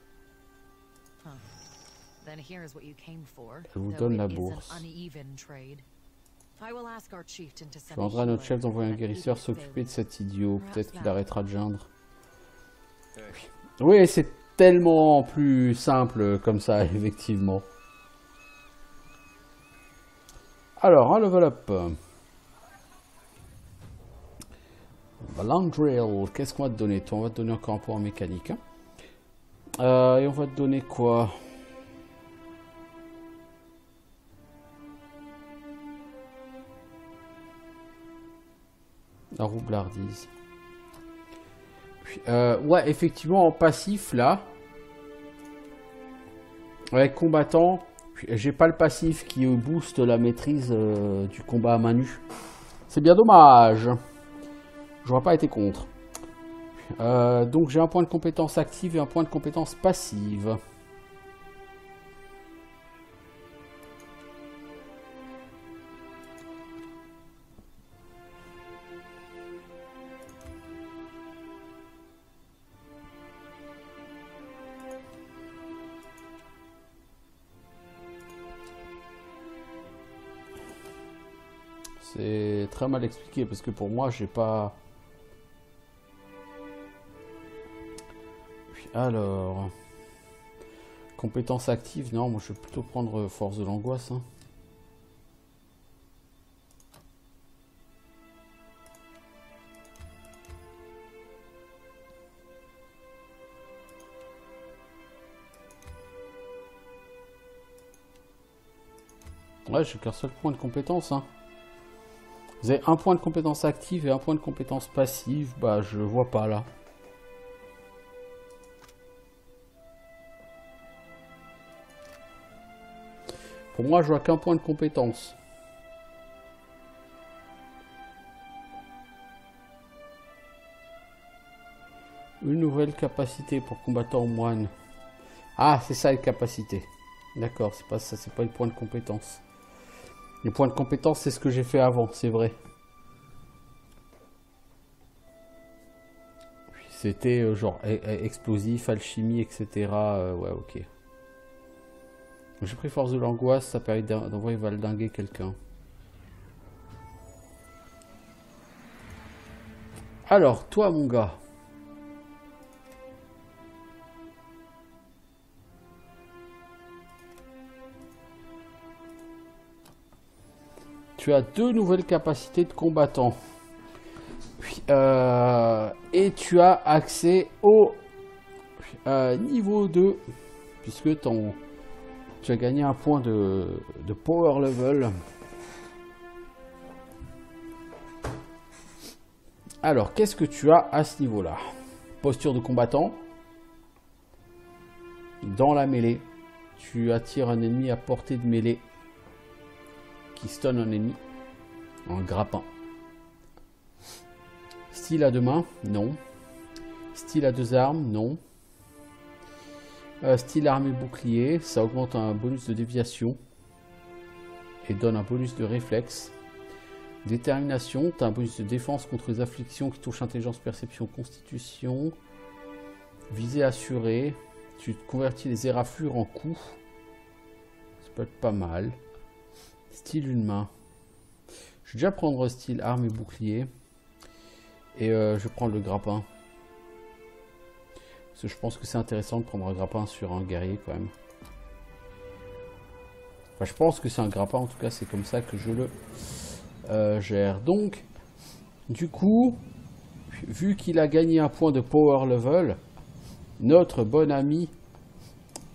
Speaker 1: Elle vous donne la bourse. Je demanderai à notre chef d'envoyer un guérisseur s'occuper de cet idiot. Peut-être qu'il arrêtera de geindre. Oui, c'est tellement plus simple comme ça, effectivement. Alors, un level up. Landrill, qu'est-ce qu'on va te donner? On va te donner encore un point en mécanique. Hein. Et on va te donner quoi? La roublardise. Ouais, effectivement, en passif, là. Avec combattant, j'ai pas le passif qui booste la maîtrise du combat à main nue. C'est bien dommage. J'aurais pas été contre. Donc j'ai un point de compétence active et un point de compétence passive. C'est très mal expliqué parce que pour moi j'ai pas... Alors... Compétence active, non, moi je vais plutôt prendre force de l'angoisse. Hein. Ouais, j'ai qu'un seul point de compétence. Hein. Vous avez un point de compétence active et un point de compétence passive. Bah, je vois pas là. Pour moi, je vois qu'un point de compétence. Une nouvelle capacité pour combattant moine. Ah, c'est ça les capacités. D'accord, c'est pas ça, c'est pas le point de compétence. Les points de compétence, c'est ce que j'ai fait avant, c'est vrai. C'était genre explosif, alchimie, etc. Ouais, ok. J'ai pris force de l'angoisse, ça permet d'envoyer valdinguer quelqu'un. Alors, toi, mon gars. Tu as 2 nouvelles capacités de combattant. Et tu as accès au niveau 2. Puisque tu as gagné un point de power level. Alors, qu'est-ce que tu as à ce niveau-là? Posture de combattant. Dans la mêlée, tu attires un ennemi à portée de mêlée qui stun un ennemi en grappin. Style à 2 mains, non. Style à 2 armes, non. Style arme et bouclier, ça augmente un bonus de déviation et donne un bonus de réflexe. Détermination, tu as un bonus de défense contre les afflictions qui touchent intelligence, perception, constitution. Visée assurée, tu convertis les éraflures en coups. Ça peut être pas mal. Style une main. Je vais déjà prendre style arme et bouclier. Et je vais prendre le grappin. Parce que je pense que c'est intéressant de prendre un grappin sur un guerrier quand même. Enfin, je pense que c'est un grappin, en tout cas c'est comme ça que je le gère. Donc, du coup, vu qu'il a gagné un point de power level, notre bon ami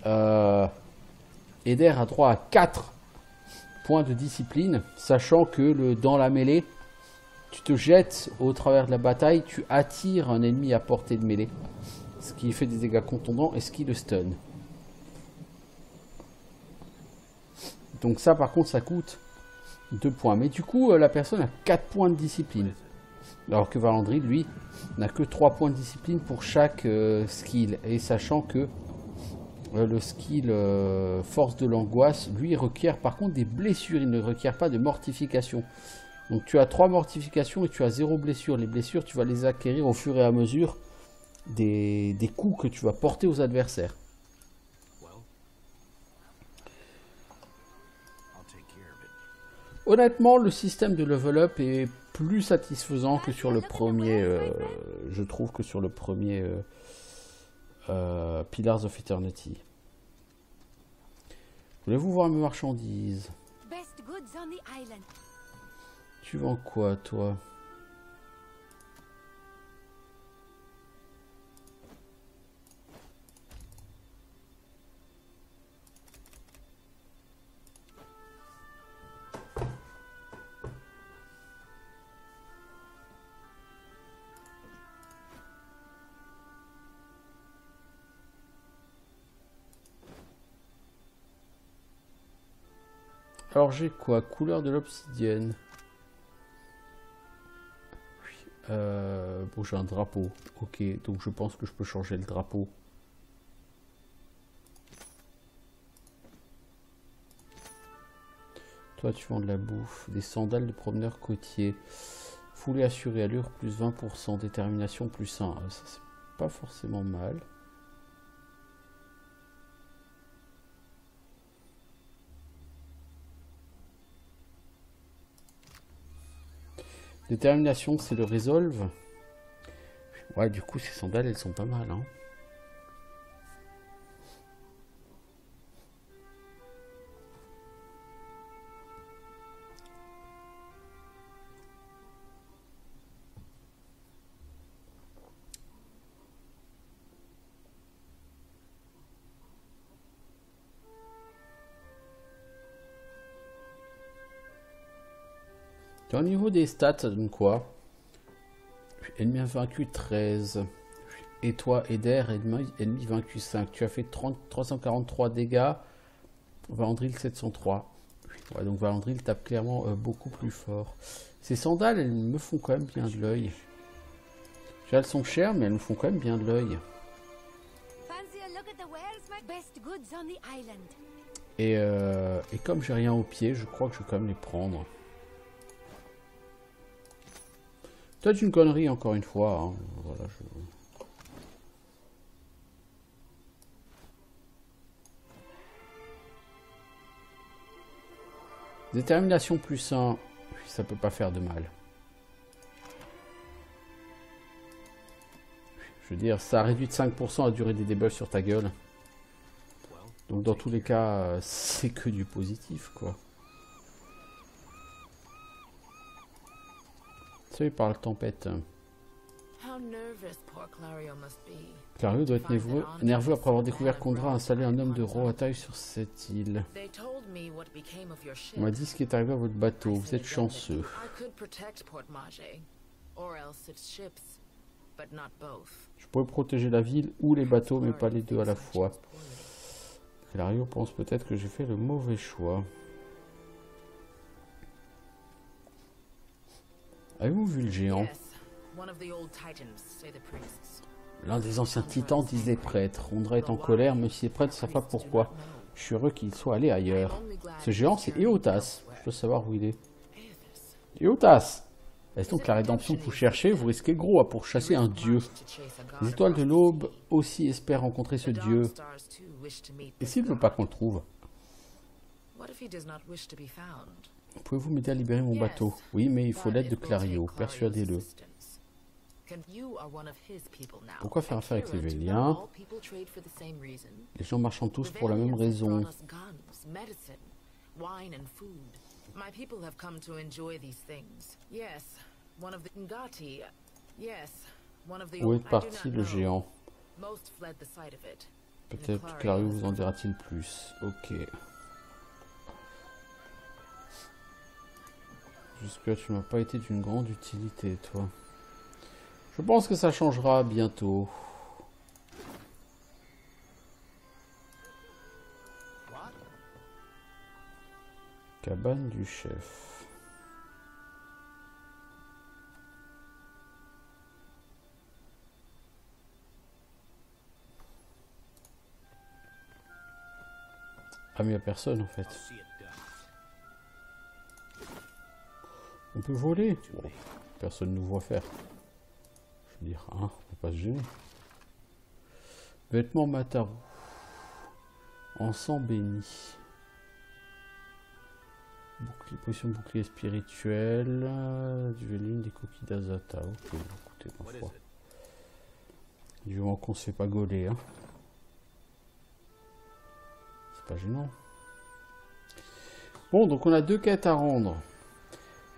Speaker 1: Eder a droit à 4 points de discipline, sachant que dans la mêlée, tu te jettes au travers de la bataille, tu attires un ennemi à portée de mêlée, ce qui fait des dégâts contondants et ce qui le stun. Donc ça par contre ça coûte 2 points. Mais du coup la personne a 4 points de discipline. Alors que Valandril lui n'a que 3 points de discipline pour chaque skill. Et sachant que le skill force de l'angoisse lui requiert par contre des blessures. Il ne requiert pas de mortification. Donc tu as 3 mortifications et tu as 0 blessure. Les blessures tu vas les acquérir au fur et à mesure des coups que tu vas porter aux adversaires. Honnêtement, le système de level up est plus satisfaisant que sur le premier. Je trouve que sur le premier Pillars of Eternity. Voulez-vous voir mes marchandises? Tu vends quoi, toi? Alors j'ai quoi? Couleur de l'obsidienne. Bon, j'ai un drapeau. Ok, donc je pense que je peux changer le drapeau. Toi, tu vends de la bouffe. Des sandales de promeneur côtier. Foulée assurée, allure plus 20%. Détermination plus 1. Ça, c'est pas forcément mal. Détermination, c'est le résolve. Ouais, du coup, ces sandales, elles sont pas mal, hein. Au niveau des stats, ça donne quoi? Ennemi vaincu 13. Et toi, Eder, ennemi vaincu 5. Tu as fait 343 dégâts. Valandril 703. Ouais, donc Valandril tape clairement beaucoup plus fort. Ces sandales, elles me font quand même bien de l'œil. Elles sont chères, mais elles me font quand même bien de l'œil.
Speaker 6: Look at the wares, my best goods on the island.
Speaker 1: Et comme j'ai rien au pied, je crois que je vais quand même les prendre. Peut-être une connerie encore une fois. Hein. Voilà, Détermination plus 1, ça peut pas faire de mal. Je veux dire, ça réduit de 5% la durée des debuffs sur ta gueule. Donc dans tous les cas, c'est que du positif, quoi. Ça, il parle tempête. Clario doit être nerveux après avoir découvert qu'Ondra a installé un homme de roi taille sur cette île. On m'a dit ce qui est arrivé à votre bateau. Vous êtes chanceux. Je pourrais protéger la ville ou les bateaux, mais pas les deux à la fois. Clario pense peut-être que j'ai fait le mauvais choix. Avez-vous vu le géant? L'un des anciens titans, disent les prêtres. Ondra est en colère, mais si les prêtres ne savent pas pourquoi. Je suis heureux qu'il soit allé ailleurs. Ce géant, c'est Eotas. Je veux savoir où il est. Eotas! Est-ce donc la rédemption que vous cherchez? Vous risquez gros à pourchasser un dieu. Les étoiles de l'aube aussi espèrent rencontrer ce dieu. Et s'il ne veut pas qu'on le trouve? Pouvez-vous m'aider à libérer mon bateau? Oui, mais il faut l'aide de Clario. Persuadez-le. Pourquoi faire affaire avec les Véliens? Les gens marchant tous pour la même raison. Où est parti le géant? Peut-être Clario vous en dira-t-il plus. Ok. Jusque-là, tu m'as pas été d'une grande utilité, toi. Je pense que ça changera bientôt. Cabane du chef. Ah mais il n'y a personne en fait. On peut voler. Bon, personne ne nous voit faire. Je veux dire, hein, on peut pas se gêner. Vêtements Mataru. Encens béni. Bouclier, potion bouclier spirituel. Dueline, des coquilles d'Azata. Ok, écoutez, ma foi. Du moment qu'on se fait pas gauler, hein. C'est pas gênant. Bon, donc on a deux quêtes à rendre.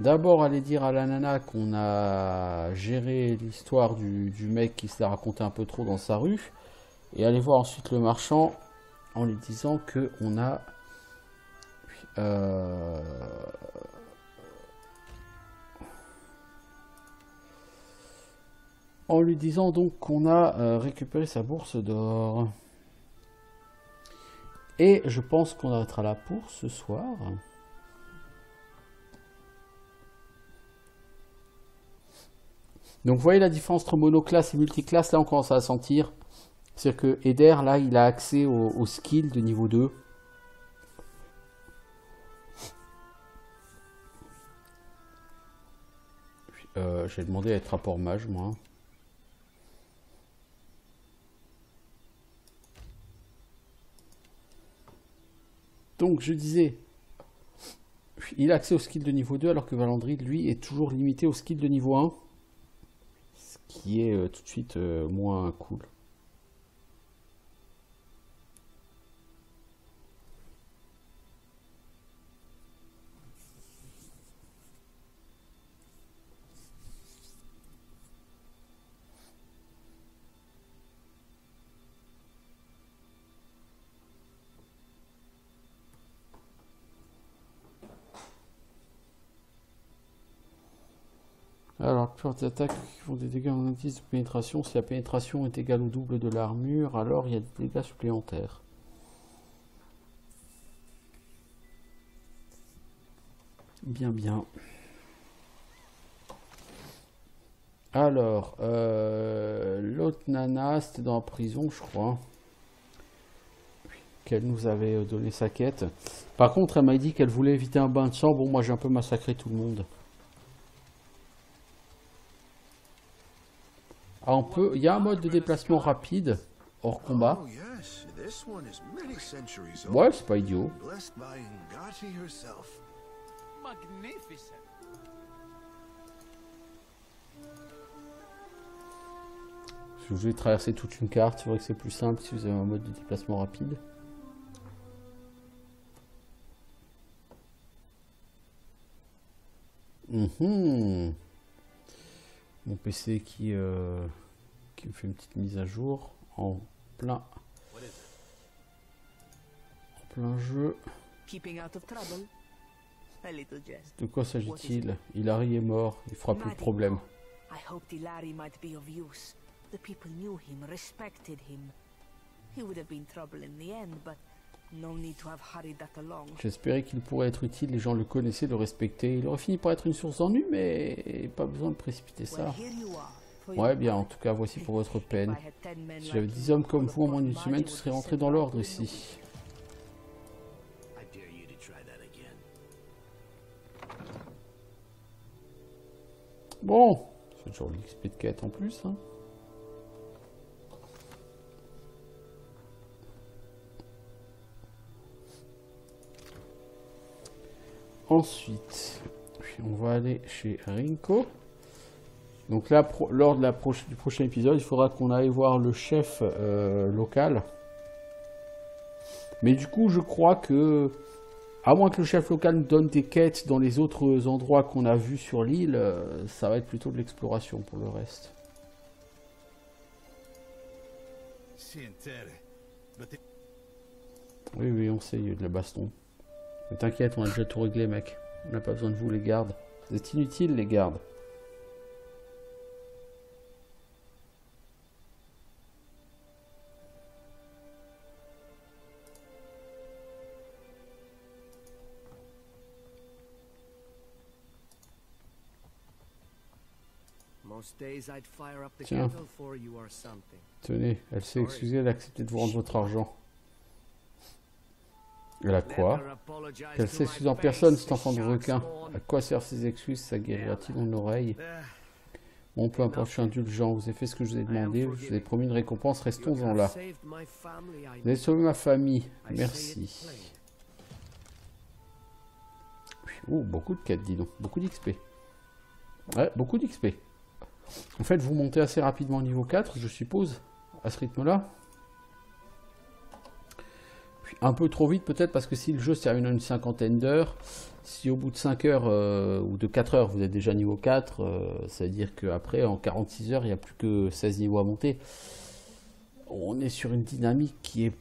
Speaker 1: D'abord, aller dire à la nana qu'on a géré l'histoire du mec qui se l'a raconté un peu trop dans sa rue. Et aller voir ensuite le marchand en lui disant que on a... en lui disant donc qu'on a récupéré sa bourse d'or. Et je pense qu'on arrêtera là pour ce soir. Donc vous voyez la différence entre monoclasse et multiclasse, là on commence à la sentir. C'est-à-dire que Eder, là, il a accès au skill de niveau 2. J'ai demandé à être rapport mage, moi. Donc je disais, il a accès au skill de niveau 2 alors que Valandry, lui, est toujours limité au skill de niveau 1. Ce qui est tout de suite moins cool. Alors, plupart des attaques qui font des dégâts en indice de pénétration, si la pénétration est égale au double de l'armure, alors il y a des dégâts supplémentaires. Bien, bien. Alors, l'autre nana, c'était dans la prison, je crois. qu'elle nous avait donné sa quête. Par contre, elle m'a dit qu'elle voulait éviter un bain de sang. Bon, moi j'ai un peu massacré tout le monde. Ah, il y a un mode de déplacement rapide hors combat. Ouais, c'est pas idiot.
Speaker 5: Magnificent.
Speaker 1: Si vous voulez traverser toute une carte, c'est vrai que c'est plus simple si vous avez un mode de déplacement rapide. Mon PC qui me fait une petite mise à jour en plein jeu. De quoi s'agit-il? Hilary est mort, il fera plus de problème.
Speaker 8: The people knew him, respected him. He would have been trouble in the end, but no need to have hurried that along.
Speaker 1: J'espérais qu'il pourrait être utile, les gens le connaissaient, le respectaient. Il aurait fini par être une source d'ennui, mais pas besoin de précipiter ça. Ouais, bien, en tout cas, voici pour votre peine. Si j'avais 10 hommes comme vous en moins d'une semaine, tu serais rentré dans l'ordre ici. Bon, c'est toujours l'XP de quête en plus, hein. Ensuite, on va aller chez Rinko. Donc là, lors de du prochain épisode, il faudra qu'on aille voir le chef local. Mais du coup, je crois que, à moins que le chef local nous donne des quêtes dans les autres endroits qu'on a vus sur l'île, ça va être plutôt de l'exploration pour le reste. Oui, on sait, il y a de la baston. Mais t'inquiète, on a déjà tout réglé, mec. On n'a pas besoin de vous, les gardes. Vous êtes inutiles, les gardes. Tiens. Tenez, elle s'est excusée, elle a accepté de vous rendre votre argent. Elle a quoi? Elle s'excuse en personne, cet enfant de requin. À quoi servent ces excuses? Ça guérira-t-il mon oreille? Bon, peu importe, je suis indulgent. Vous avez fait ce que je vous ai demandé. Je vous ai promis une récompense. Restons-en là. Vous avez sauvé ma famille. Merci. Oh, beaucoup de quêtes, dis donc. Beaucoup d'XP. Ouais, beaucoup d'XP. En fait, vous montez assez rapidement au niveau 4, je suppose, à ce rythme-là. Un peu trop vite peut-être, parce que si le jeu se termine en une cinquantaine d'heures, si au bout de 5 heures ou de 4 heures vous êtes déjà niveau 4, ça veut dire qu'après en 46 heures il n'y a plus que 16 niveaux à monter. On est sur une dynamique qui est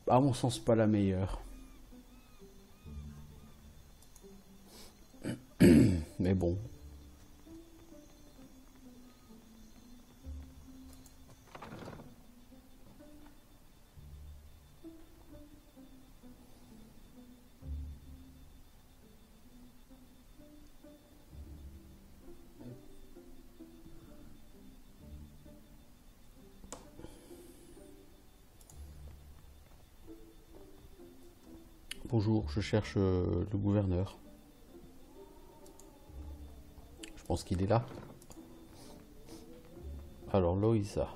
Speaker 1: à mon sens pas la meilleure. Mais bon. Bonjour, je cherche le gouverneur. Je pense qu'il est là. Alors, Loïsa,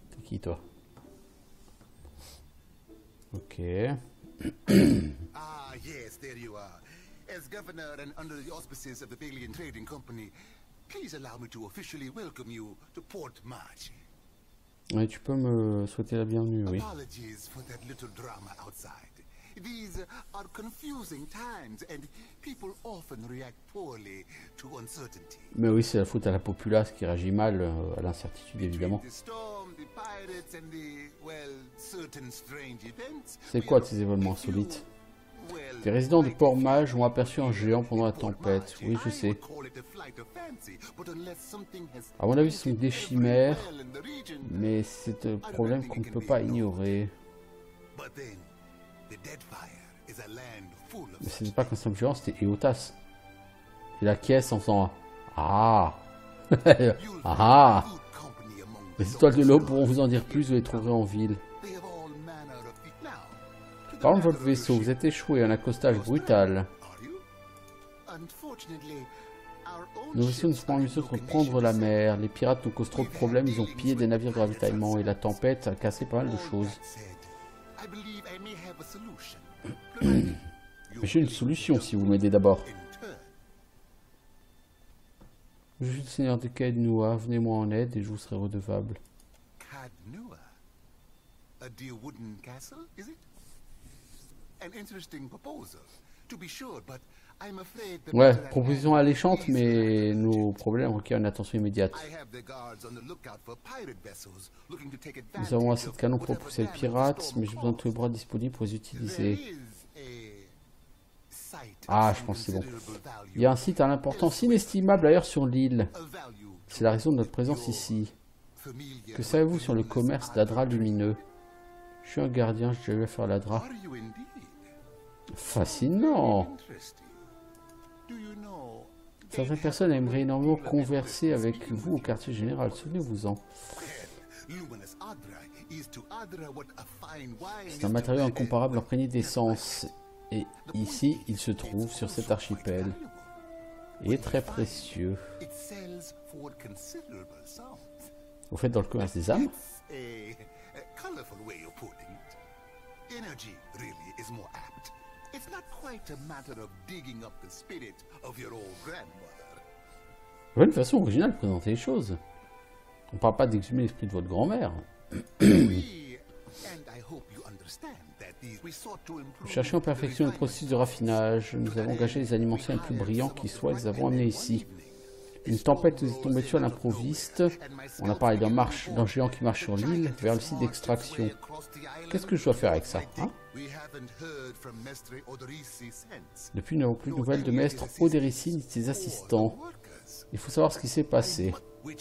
Speaker 1: t'es qui toi? Ok.
Speaker 2: Ah, yes, there you are. As governor and under the auspices of the Balian Trading Company, please allow me to officially welcome you to Port March.
Speaker 1: Ouais, tu peux me souhaiter la bienvenue, oui.
Speaker 2: Apologies for that little drama outside. These are confusing times and people often react poorly to uncertainty.
Speaker 1: Mais oui, c'est la faute à la populace qui réagit mal à l'incertitude, évidemment. C'est quoi ces événements insolites? Des résidents de Port-Mage ont aperçu un géant pendant la tempête. Oui, je sais. À mon avis, ce sont des chimères, mais c'est un problème qu'on ne peut pas ignorer. Mais ce n'est pas qu'un simple géant, c'était Eotas. Et la caisse en faisant ah ah. Les étoiles de l'aube pourront vous en dire plus, vous les trouverez en ville. Parlons de votre vaisseau. Vous êtes échoué, un accostage brutal. Nos vaisseaux ne sont pas en mesure de prendre la mer. Les pirates nous causent trop de problèmes. Ils ont pillé des navires de ravitaillement et la tempête a cassé pas mal de choses. Mais j'ai une solution si vous m'aidez d'abord. Je suis le seigneur de Cadnua. Venez-moi en aide et je vous serai redevable.
Speaker 2: Cadnua? A dear wooden castle, is it? An interesting proposal, to be sure, but I'm afraid the
Speaker 1: Ouais,
Speaker 2: matter at
Speaker 1: proposition
Speaker 2: hand
Speaker 1: alléchante,
Speaker 2: is
Speaker 1: mais nos problèmes requièrent une attention immédiate.
Speaker 2: I have the guards on the lookout for pirate vessels looking to take advantage
Speaker 1: Nous avons assez de
Speaker 2: of
Speaker 1: canons pour
Speaker 2: whatever
Speaker 1: pousser les
Speaker 2: damage
Speaker 1: pirates,
Speaker 2: the storm
Speaker 1: mais j'ai besoin de tous les
Speaker 2: caused.
Speaker 1: bras disponibles pour les utiliser.
Speaker 2: There is a site
Speaker 1: Ah,
Speaker 2: of
Speaker 1: je pense que c'est bon.
Speaker 2: considerable value,
Speaker 1: Il y a un site à l'importance inestimable d'ailleurs sur l'île.
Speaker 2: a value
Speaker 1: C'est la raison de notre présence ici.
Speaker 2: familiar
Speaker 1: Que savez-vous
Speaker 2: with
Speaker 1: sur le
Speaker 2: endless
Speaker 1: commerce
Speaker 2: art
Speaker 1: d'Adra
Speaker 2: of trade.
Speaker 1: lumineux? Je suis un gardien, j'ai déjà eu affaire à l'Adra.
Speaker 2: Are you indeed?
Speaker 1: Fascinant!
Speaker 2: Interesting. Do you know,
Speaker 1: Certaines personnes aimeraient énormément converser avec vous au quartier général, souvenez-vous-en.
Speaker 2: Luminous Adra is to Adra what a fine wine
Speaker 1: C'est
Speaker 2: is
Speaker 1: un
Speaker 2: to
Speaker 1: matériau
Speaker 2: red
Speaker 1: incomparable imprégné d'essence. Et ici, il se trouve sur cet archipel. Et très précieux.
Speaker 2: It sells for considerable sums.
Speaker 1: Au fait, dans le commerce des âmes?
Speaker 2: A colorful way of putting it. Energy really is more apt. It's not quite a matter of digging up the spirit of your old grandmother.
Speaker 1: Ouais, une façon originale de présenter les choses. On parle pas d'exhumer l'esprit de votre grand-mère.
Speaker 2: We, and I hope you understand that we sought to improve
Speaker 1: Nous cherchons à perfectionner le processus de raffinage. Nous avons engagé les animanciens les plus brillants qui soient et les avons amenés ici. Une tempête nous est tombée dessus à l'improviste. On a parlé d'un géant qui marche sur l'île vers le site d'extraction. Qu'est-ce que je dois faire avec ça, hein? Depuis, nous n'avons plus de nouvelles de Maître Oderici ni de ses assistants. Il faut savoir ce qui s'est passé. Vous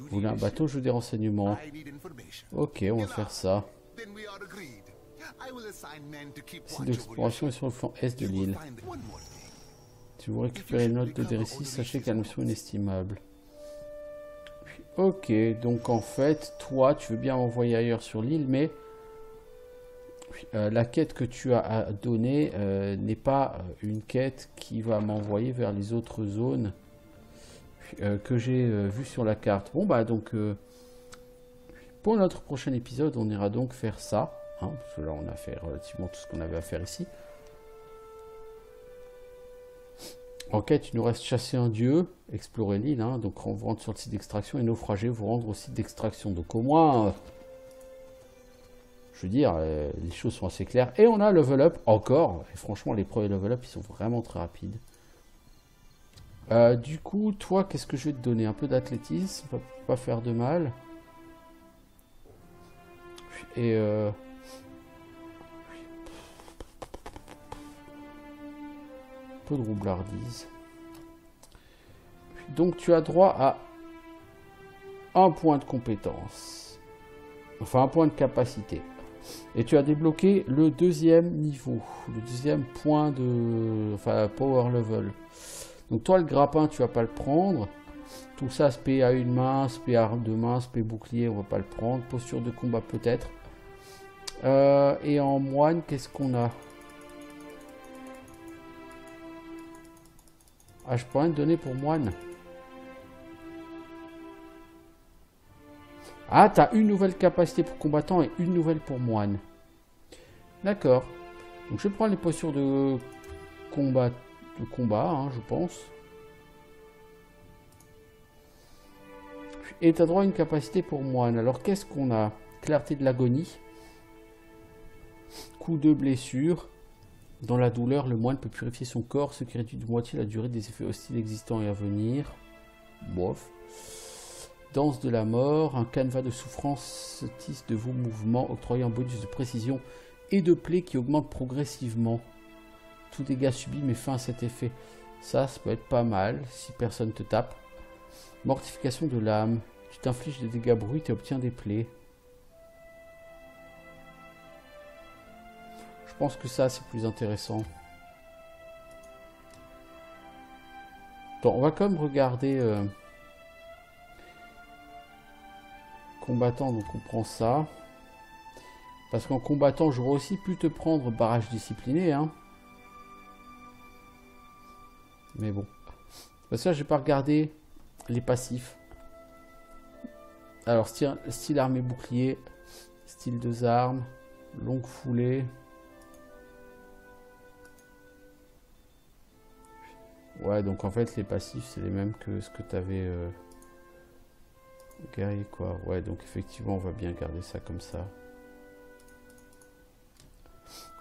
Speaker 1: voulez un bateau, je veux des renseignements. Ok, on va faire ça. Site d'exploration est sur le flanc est de l'île. Si vous récupérez une note d'Oderici, sachez qu'elle est une mission inestimable. Ok, donc en fait, toi, tu veux bien m'envoyer ailleurs sur l'île, mais la quête que tu as donnée n'est pas une quête qui va m'envoyer vers les autres zones que j'ai vues sur la carte. Bon, bah donc, pour notre prochain épisode, on ira donc faire ça, hein, parce que là, on a fait relativement tout ce qu'on avait à faire ici. En quête, il nous reste chasser un dieu, explorer l'île, hein, donc on vous rendre sur le site d'extraction et naufrager, vous rendre au site d'extraction. Donc au moins, je veux dire, les choses sont assez claires. Et on a level up encore, et franchement les premiers level up, ils sont vraiment très rapides. Du coup, toi, qu'est-ce que je vais te donner? Un peu d'athlétisme, ça va pas faire de mal. Et de roublardise. Donc tu as droit à un point de compétence, enfin un point de capacité, et tu as débloqué le deuxième niveau, le deuxième point de, enfin power level. Donc toi le grappin tu vas pas le prendre, tout ça spé à une main, spé à deux mains, spé bouclier on va pas le prendre, posture de combat peut-être. Et en moine qu'est-ce qu'on a? Ah, je peux rien te donner pour moine. Ah, t'as une nouvelle capacité pour combattant et une nouvelle pour moine. D'accord. Donc je vais prendre les postures de combat, hein, je pense. Et t'as droit à une capacité pour moine. Alors qu'est-ce qu'on a? Clarté de l'agonie. Coup de blessure. Dans la douleur, le moine peut purifier son corps, ce qui réduit de moitié la durée des effets hostiles existants et à venir. Bof. Danse de la mort, un canevas de souffrance tisse de vos mouvements, octroyant un bonus de précision et de plaie qui augmente progressivement. Tout dégât subi met fin à cet effet. Ça peut être pas mal si personne te tape. Mortification de l'âme. Tu t'infliges des dégâts bruts et obtiens des plaies. Je pense que ça c'est plus intéressant. Bon, on va quand même regarder combattant, donc on prend ça. Parce qu'en combattant, j'aurais aussi pu te prendre barrage discipliné, hein. Mais bon. Parce que là, j'ai pas regardé les passifs. Alors, style armée bouclier, style 2 armes, longue foulée. Ouais, donc en fait, les passifs, c'est les mêmes que ce que tu avais guerrier, quoi. Ouais, donc effectivement, on va bien garder ça comme ça.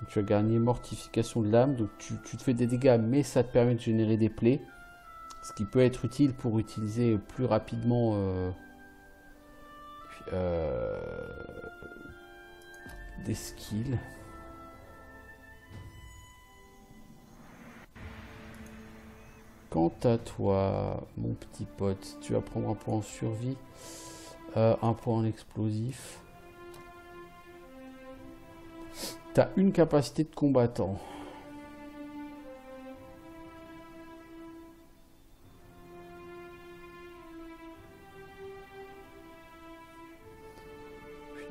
Speaker 1: Donc, tu as gagné mortification de l'âme, donc tu te fais des dégâts, mais ça te permet de générer des plaies. Ce qui peut être utile pour utiliser plus rapidement des skills. Quant à toi, mon petit pote, tu vas prendre un point en survie, un point en explosif. Tu as une capacité de combattant.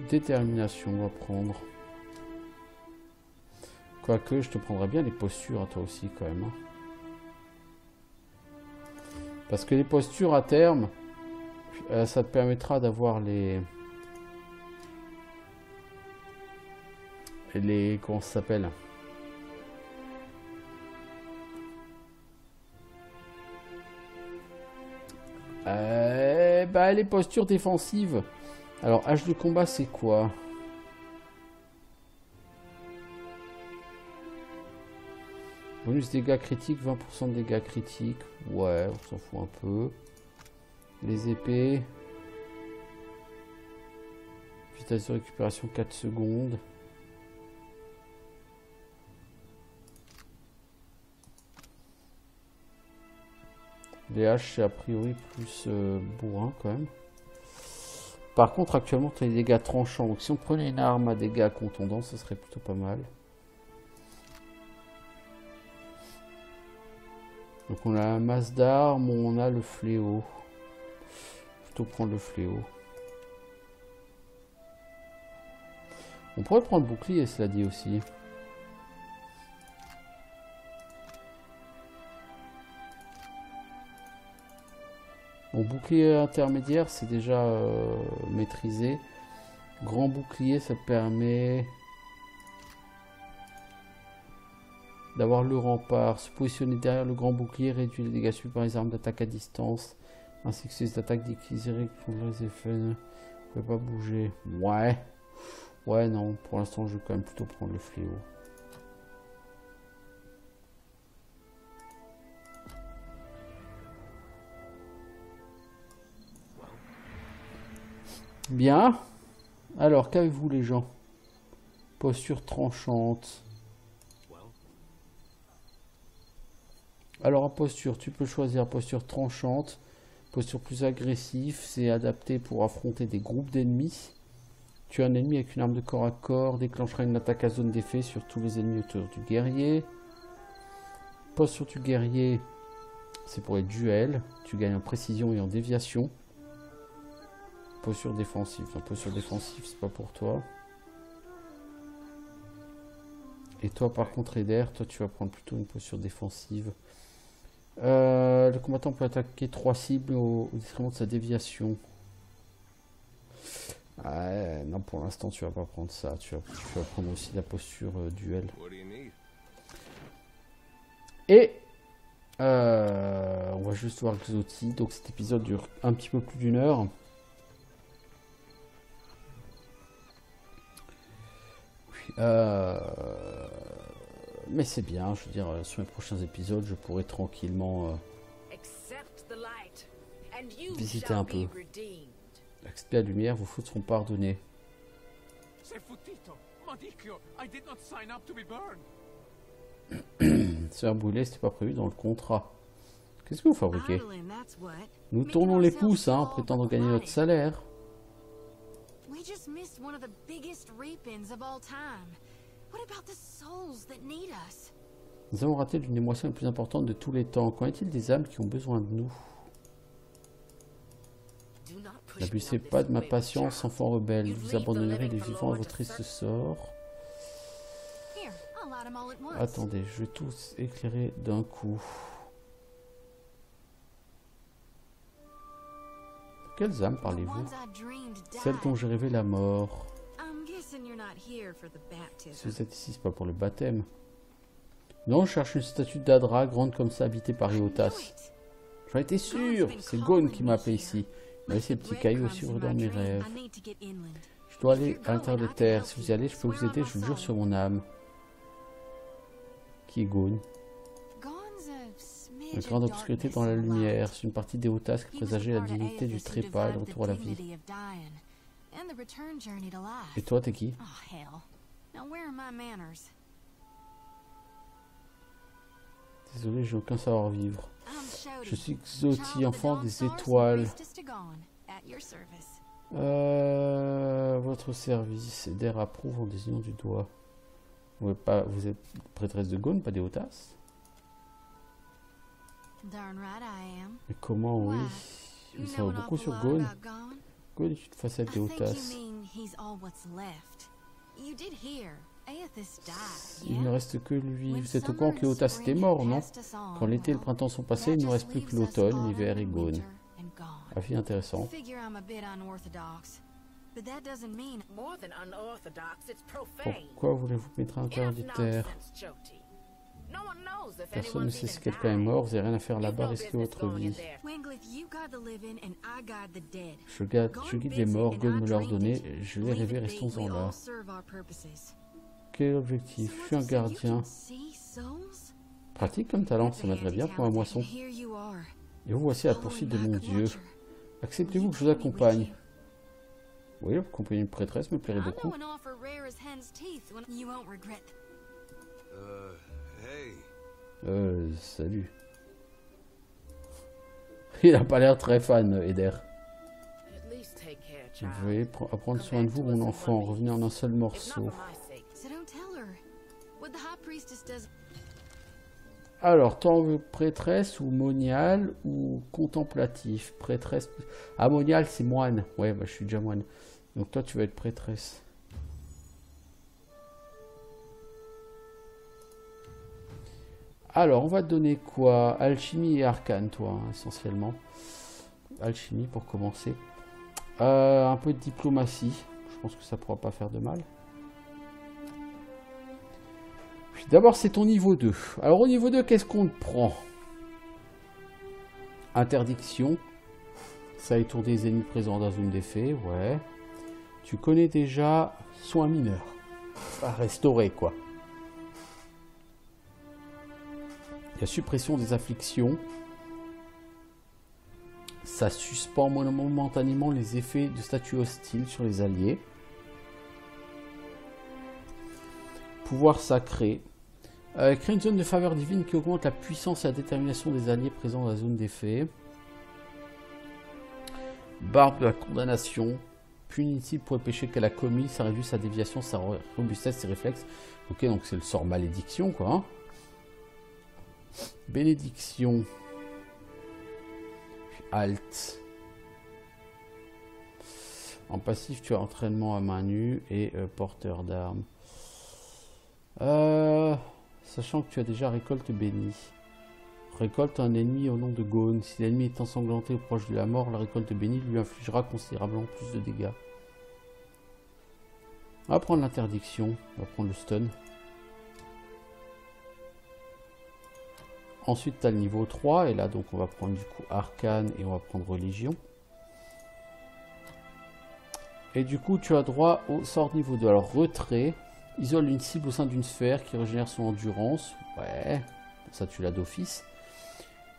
Speaker 1: Détermination, on va prendre. Quoique, je te prendrais bien les postures à toi aussi quand même. Hein. Parce que les postures à terme, ça te permettra d'avoir les... Comment ça s'appelle? Bah, les postures défensives. Alors, H de combat, c'est quoi? Bonus dégâts critiques, 20% de dégâts critiques. Ouais, on s'en fout un peu. Les épées. Vitesse de récupération 4 secondes. Les haches, c'est a priori plus bourrin quand même. Par contre, actuellement, tu as des dégâts tranchants. Donc, si on prenait une arme à dégâts contondants, ce serait plutôt pas mal. Donc, on a un masse d'armes, on a le fléau. Plutôt prendre le fléau. On pourrait prendre le bouclier, cela dit aussi. Bon, bouclier intermédiaire, c'est déjà maîtrisé. Grand bouclier, ça permet d'avoir le rempart. Se positionner derrière le grand bouclier réduit les dégâts subis par les armes d'attaque à distance. Ainsi que ces attaques d'équilibrées qui font les effets. Ne pouvez pas bouger. Ouais. Ouais, non. Pour l'instant, je vais quand même plutôt prendre le fléau. Bien. Alors, qu'avez-vous les gens? Posture tranchante. Alors, en posture, tu peux choisir posture tranchante. Posture plus agressive, c'est adapté pour affronter des groupes d'ennemis. Tu as un ennemi avec une arme de corps à corps, déclenchera une attaque à zone d'effet sur tous les ennemis autour du guerrier. Posture du guerrier, c'est pour les duels. Tu gagnes en précision et en déviation. Posture défensive. Enfin, posture défensive, c'est pas pour toi. Et toi, par contre, Eder, toi, tu vas prendre plutôt une posture défensive. Le combattant peut attaquer 3 cibles au détriment de sa déviation. Non, pour l'instant, tu vas pas prendre ça. Tu vas prendre aussi la posture duel. Et on va juste voir Xoti. Donc, cet épisode dure un petit peu plus d'1 heure. Mais c'est bien, je veux dire, sur les prochains épisodes, je pourrai tranquillement visiter un peu. Acceptez la lumière, vos fautes seront pardonnées. Se faire brûler, c'était pas prévu dans le contrat. Qu'est-ce que vous fabriquez? Nous tournons les pouces, hein, en prétendant gagner notre salaire.
Speaker 6: We just missed one of the biggest reap-ins of all time. What about the souls that need us?
Speaker 1: Nous avons raté l'une des moissons les plus importantes de tous les temps. Qu'en est-il des âmes qui ont besoin de nous?
Speaker 3: Do
Speaker 1: N'abusez pas de ma patience, enfant rebelle. Vous abandonnerez les vivants à votre triste sort. Attendez, je vais tous éclairer d'un coup. Quelles âmes parlez-vous? Celles dont j'ai rêvé la mort. Si vous êtes ici, c'est pas pour le baptême. Non, je cherche une statue d'Adra, grande comme ça, habitée par Eotas. J'en étais sûr. C'est Gone qui m'a appelé ici. Il m'a laissé le petit caillou aussi dans mes rêves. Je dois aller à l'intérieur des terres. Si vous y allez, je peux vous aider, je vous jure sur mon âme. Qui est Gone? La grande obscurité dans la lumière. C'est une partie d'Eotas qui présageait la dignité du trépas et le retour à la vie. Et toi, t'es qui? Désolé, j'ai aucun savoir-vivre. Je suis Xoti, enfant des étoiles. Votre service. Eder approuve en désignant du doigt. Vous êtes prêtresse de Gone, pas d'Eotas? Mais comment, oui? Il s'en va beaucoup sur Gone. Gone est une facette d'Eotas. Il ne reste que lui. Vous êtes au courant qu'Eotas était mort, non? Quand l'été et le printemps sont passés, il ne reste plus que l'automne, l'hiver et Gone. Avis intéressant. Pourquoi voulez-vous mettre un cœur de terre? Personne ne sait si quelqu'un est mort, vous n'avez rien à faire là-bas, risquez votre vie. Je guide les morts, Gone me leur donner, je les rêver, restons-en là. Quel objectif? Je suis un gardien. Pratique comme talent, ça m'aiderait bien pour ma moisson. Et vous voici à la poursuite de mon Dieu. Acceptez-vous que je vous accompagne? Oui, accompagner une prêtresse me plairait beaucoup. Salut. Il a pas l'air très fan, Eder. Je vais prendre soin de vous, mon enfant. Revenez en un seul morceau. Alors, tant veux prêtresse ou moniale ou contemplatif? Prêtresse. Ah, moniale, c'est moine. Ouais, bah, je suis déjà moine. Donc, toi, tu vas être prêtresse. Alors, on va te donner quoi? Alchimie et arcane, toi, hein, essentiellement. Alchimie pour commencer. Un peu de diplomatie. Je pense que ça pourra pas faire de mal. D'abord, c'est ton niveau 2. Alors, au niveau 2, qu'est-ce qu'on te prend? Interdiction. Ça étourdit des ennemis présents dans une des fées, ouais. Tu connais déjà soins mineurs. À restaurer, quoi. Il y a suppression des afflictions. Ça suspend momentanément les effets de statut hostile sur les alliés. Pouvoir sacré. Crée une zone de faveur divine qui augmente la puissance et la détermination des alliés présents dans la zone des fées. Barbe de la condamnation. Punitive pour le péché qu'elle a commis. Ça réduit sa déviation, sa robustesse, ses réflexes. Ok, donc c'est le sort malédiction, quoi. Hein. Bénédiction. Halt. En passif, tu as entraînement à main nue et porteur d'armes. Sachant que tu as déjà récolte bénie. Récolte un ennemi au nom de Gone. Si l'ennemi est ensanglanté ou proche de la mort, la récolte bénie lui infligera considérablement plus de dégâts. On va prendre l'interdiction. On va prendre le stun. Ensuite, tu as le niveau 3. Et là, donc, on va prendre du coup arcane et on va prendre religion. Et du coup, tu as droit au sort niveau 2. Alors, retrait. Isole une cible au sein d'une sphère qui régénère son endurance. Ouais, ça tu l'as d'office.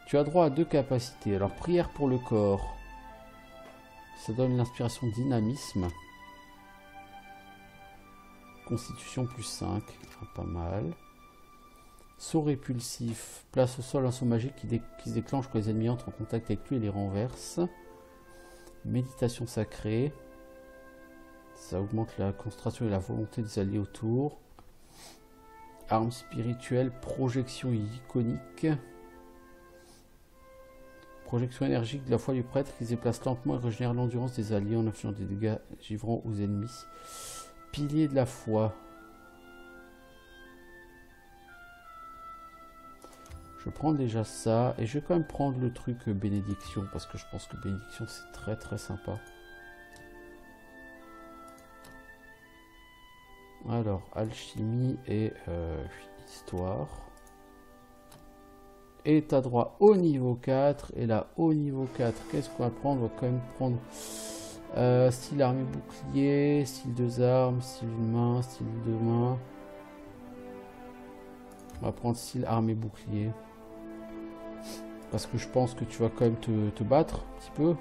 Speaker 1: Tu as droit à 2 capacités. Alors, prière pour le corps. Ça donne l'inspiration dynamisme. Constitution plus 5. Pas mal. Saut répulsif. Place au sol un saut magique qui se déclenche quand les ennemis entrent en contact avec lui et les renverse. Méditation sacrée. Ça augmente la concentration et la volonté des alliés autour. Arme spirituelle, projection iconique. Projection énergique de la foi du prêtre qui se déplace lentement et régénère l'endurance des alliés en infligeant des dégâts givrants aux ennemis. Pilier de la foi. Je prends déjà ça et je vais quand même prendre le truc bénédiction parce que je pense que bénédiction c'est très très sympa. Alors alchimie et histoire. Et tu as droit au niveau 4. Et là, au niveau 4, qu'est-ce qu'on va prendre? On va quand même prendre style armée bouclier, style 2 armes, style une main, style 2 mains. On va prendre style armée bouclier. Parce que je pense que tu vas quand même te battre un petit peu.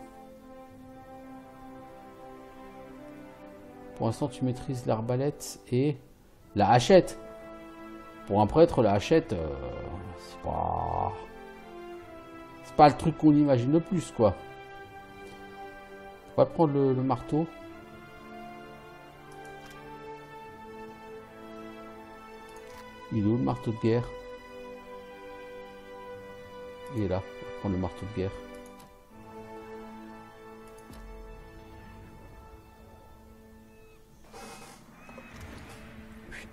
Speaker 1: Pour l'instant, tu maîtrises l'arbalète et la hachette. Pour un prêtre, la hachette, c'est pas le truc qu'on imagine le plus, quoi. On va prendre le marteau. Il est où le marteau de guerre? Il est là. On va prendre le marteau de guerre.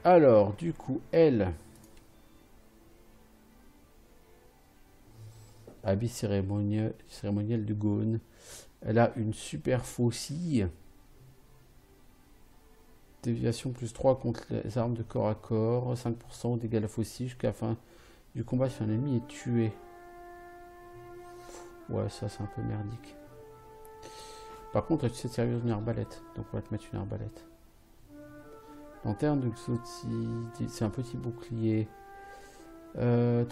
Speaker 1: Alors, du coup, elle... Habit cérémoniel de Gaune. Elle a une super faucille. Déviation plus 3 contre les armes de corps à corps. 5% au dégâts de la faucille jusqu'à la fin du combat si un ennemi est tué. Ouais, ça c'est un peu merdique. Par contre, tu sais te servir d'une arbalète. Donc on va te mettre une arbalète. Lanterne de Xoti, c'est un petit bouclier. Taux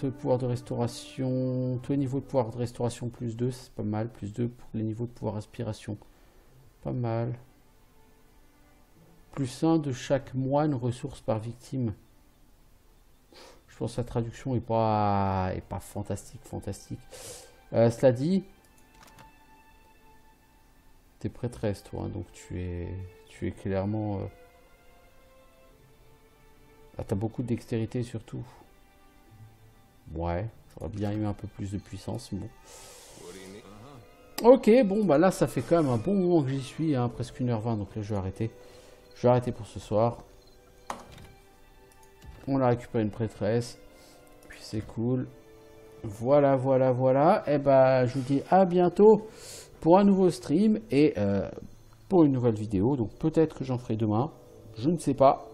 Speaker 1: de pouvoir de restauration, tous les niveaux de pouvoir de restauration plus 2, c'est pas mal. Plus 2 pour les niveaux de pouvoir respiration. Pas mal. Plus 1 de chaque moine ressources par victime. Je pense que la traduction est pas fantastique. Cela dit, t'es prêtresse toi, hein, donc tu es clairement... Ah, t'as beaucoup de dextérité surtout. Ouais, j'aurais bien eu un peu plus de puissance, mais bon. Ok, bon, bah là, ça fait quand même un bon moment que j'y suis, hein, presque 1h20, donc là, je vais arrêter. Je vais arrêter pour ce soir. On a récupéré une prêtresse, puis c'est cool. Voilà. Et bah, je vous dis à bientôt pour un nouveau stream et pour une nouvelle vidéo. Donc, peut-être que j'en ferai demain, je ne sais pas.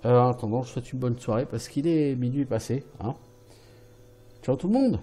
Speaker 1: En attendant, je vous souhaite une bonne soirée parce qu'il est minuit passé, hein. Ciao tout le monde!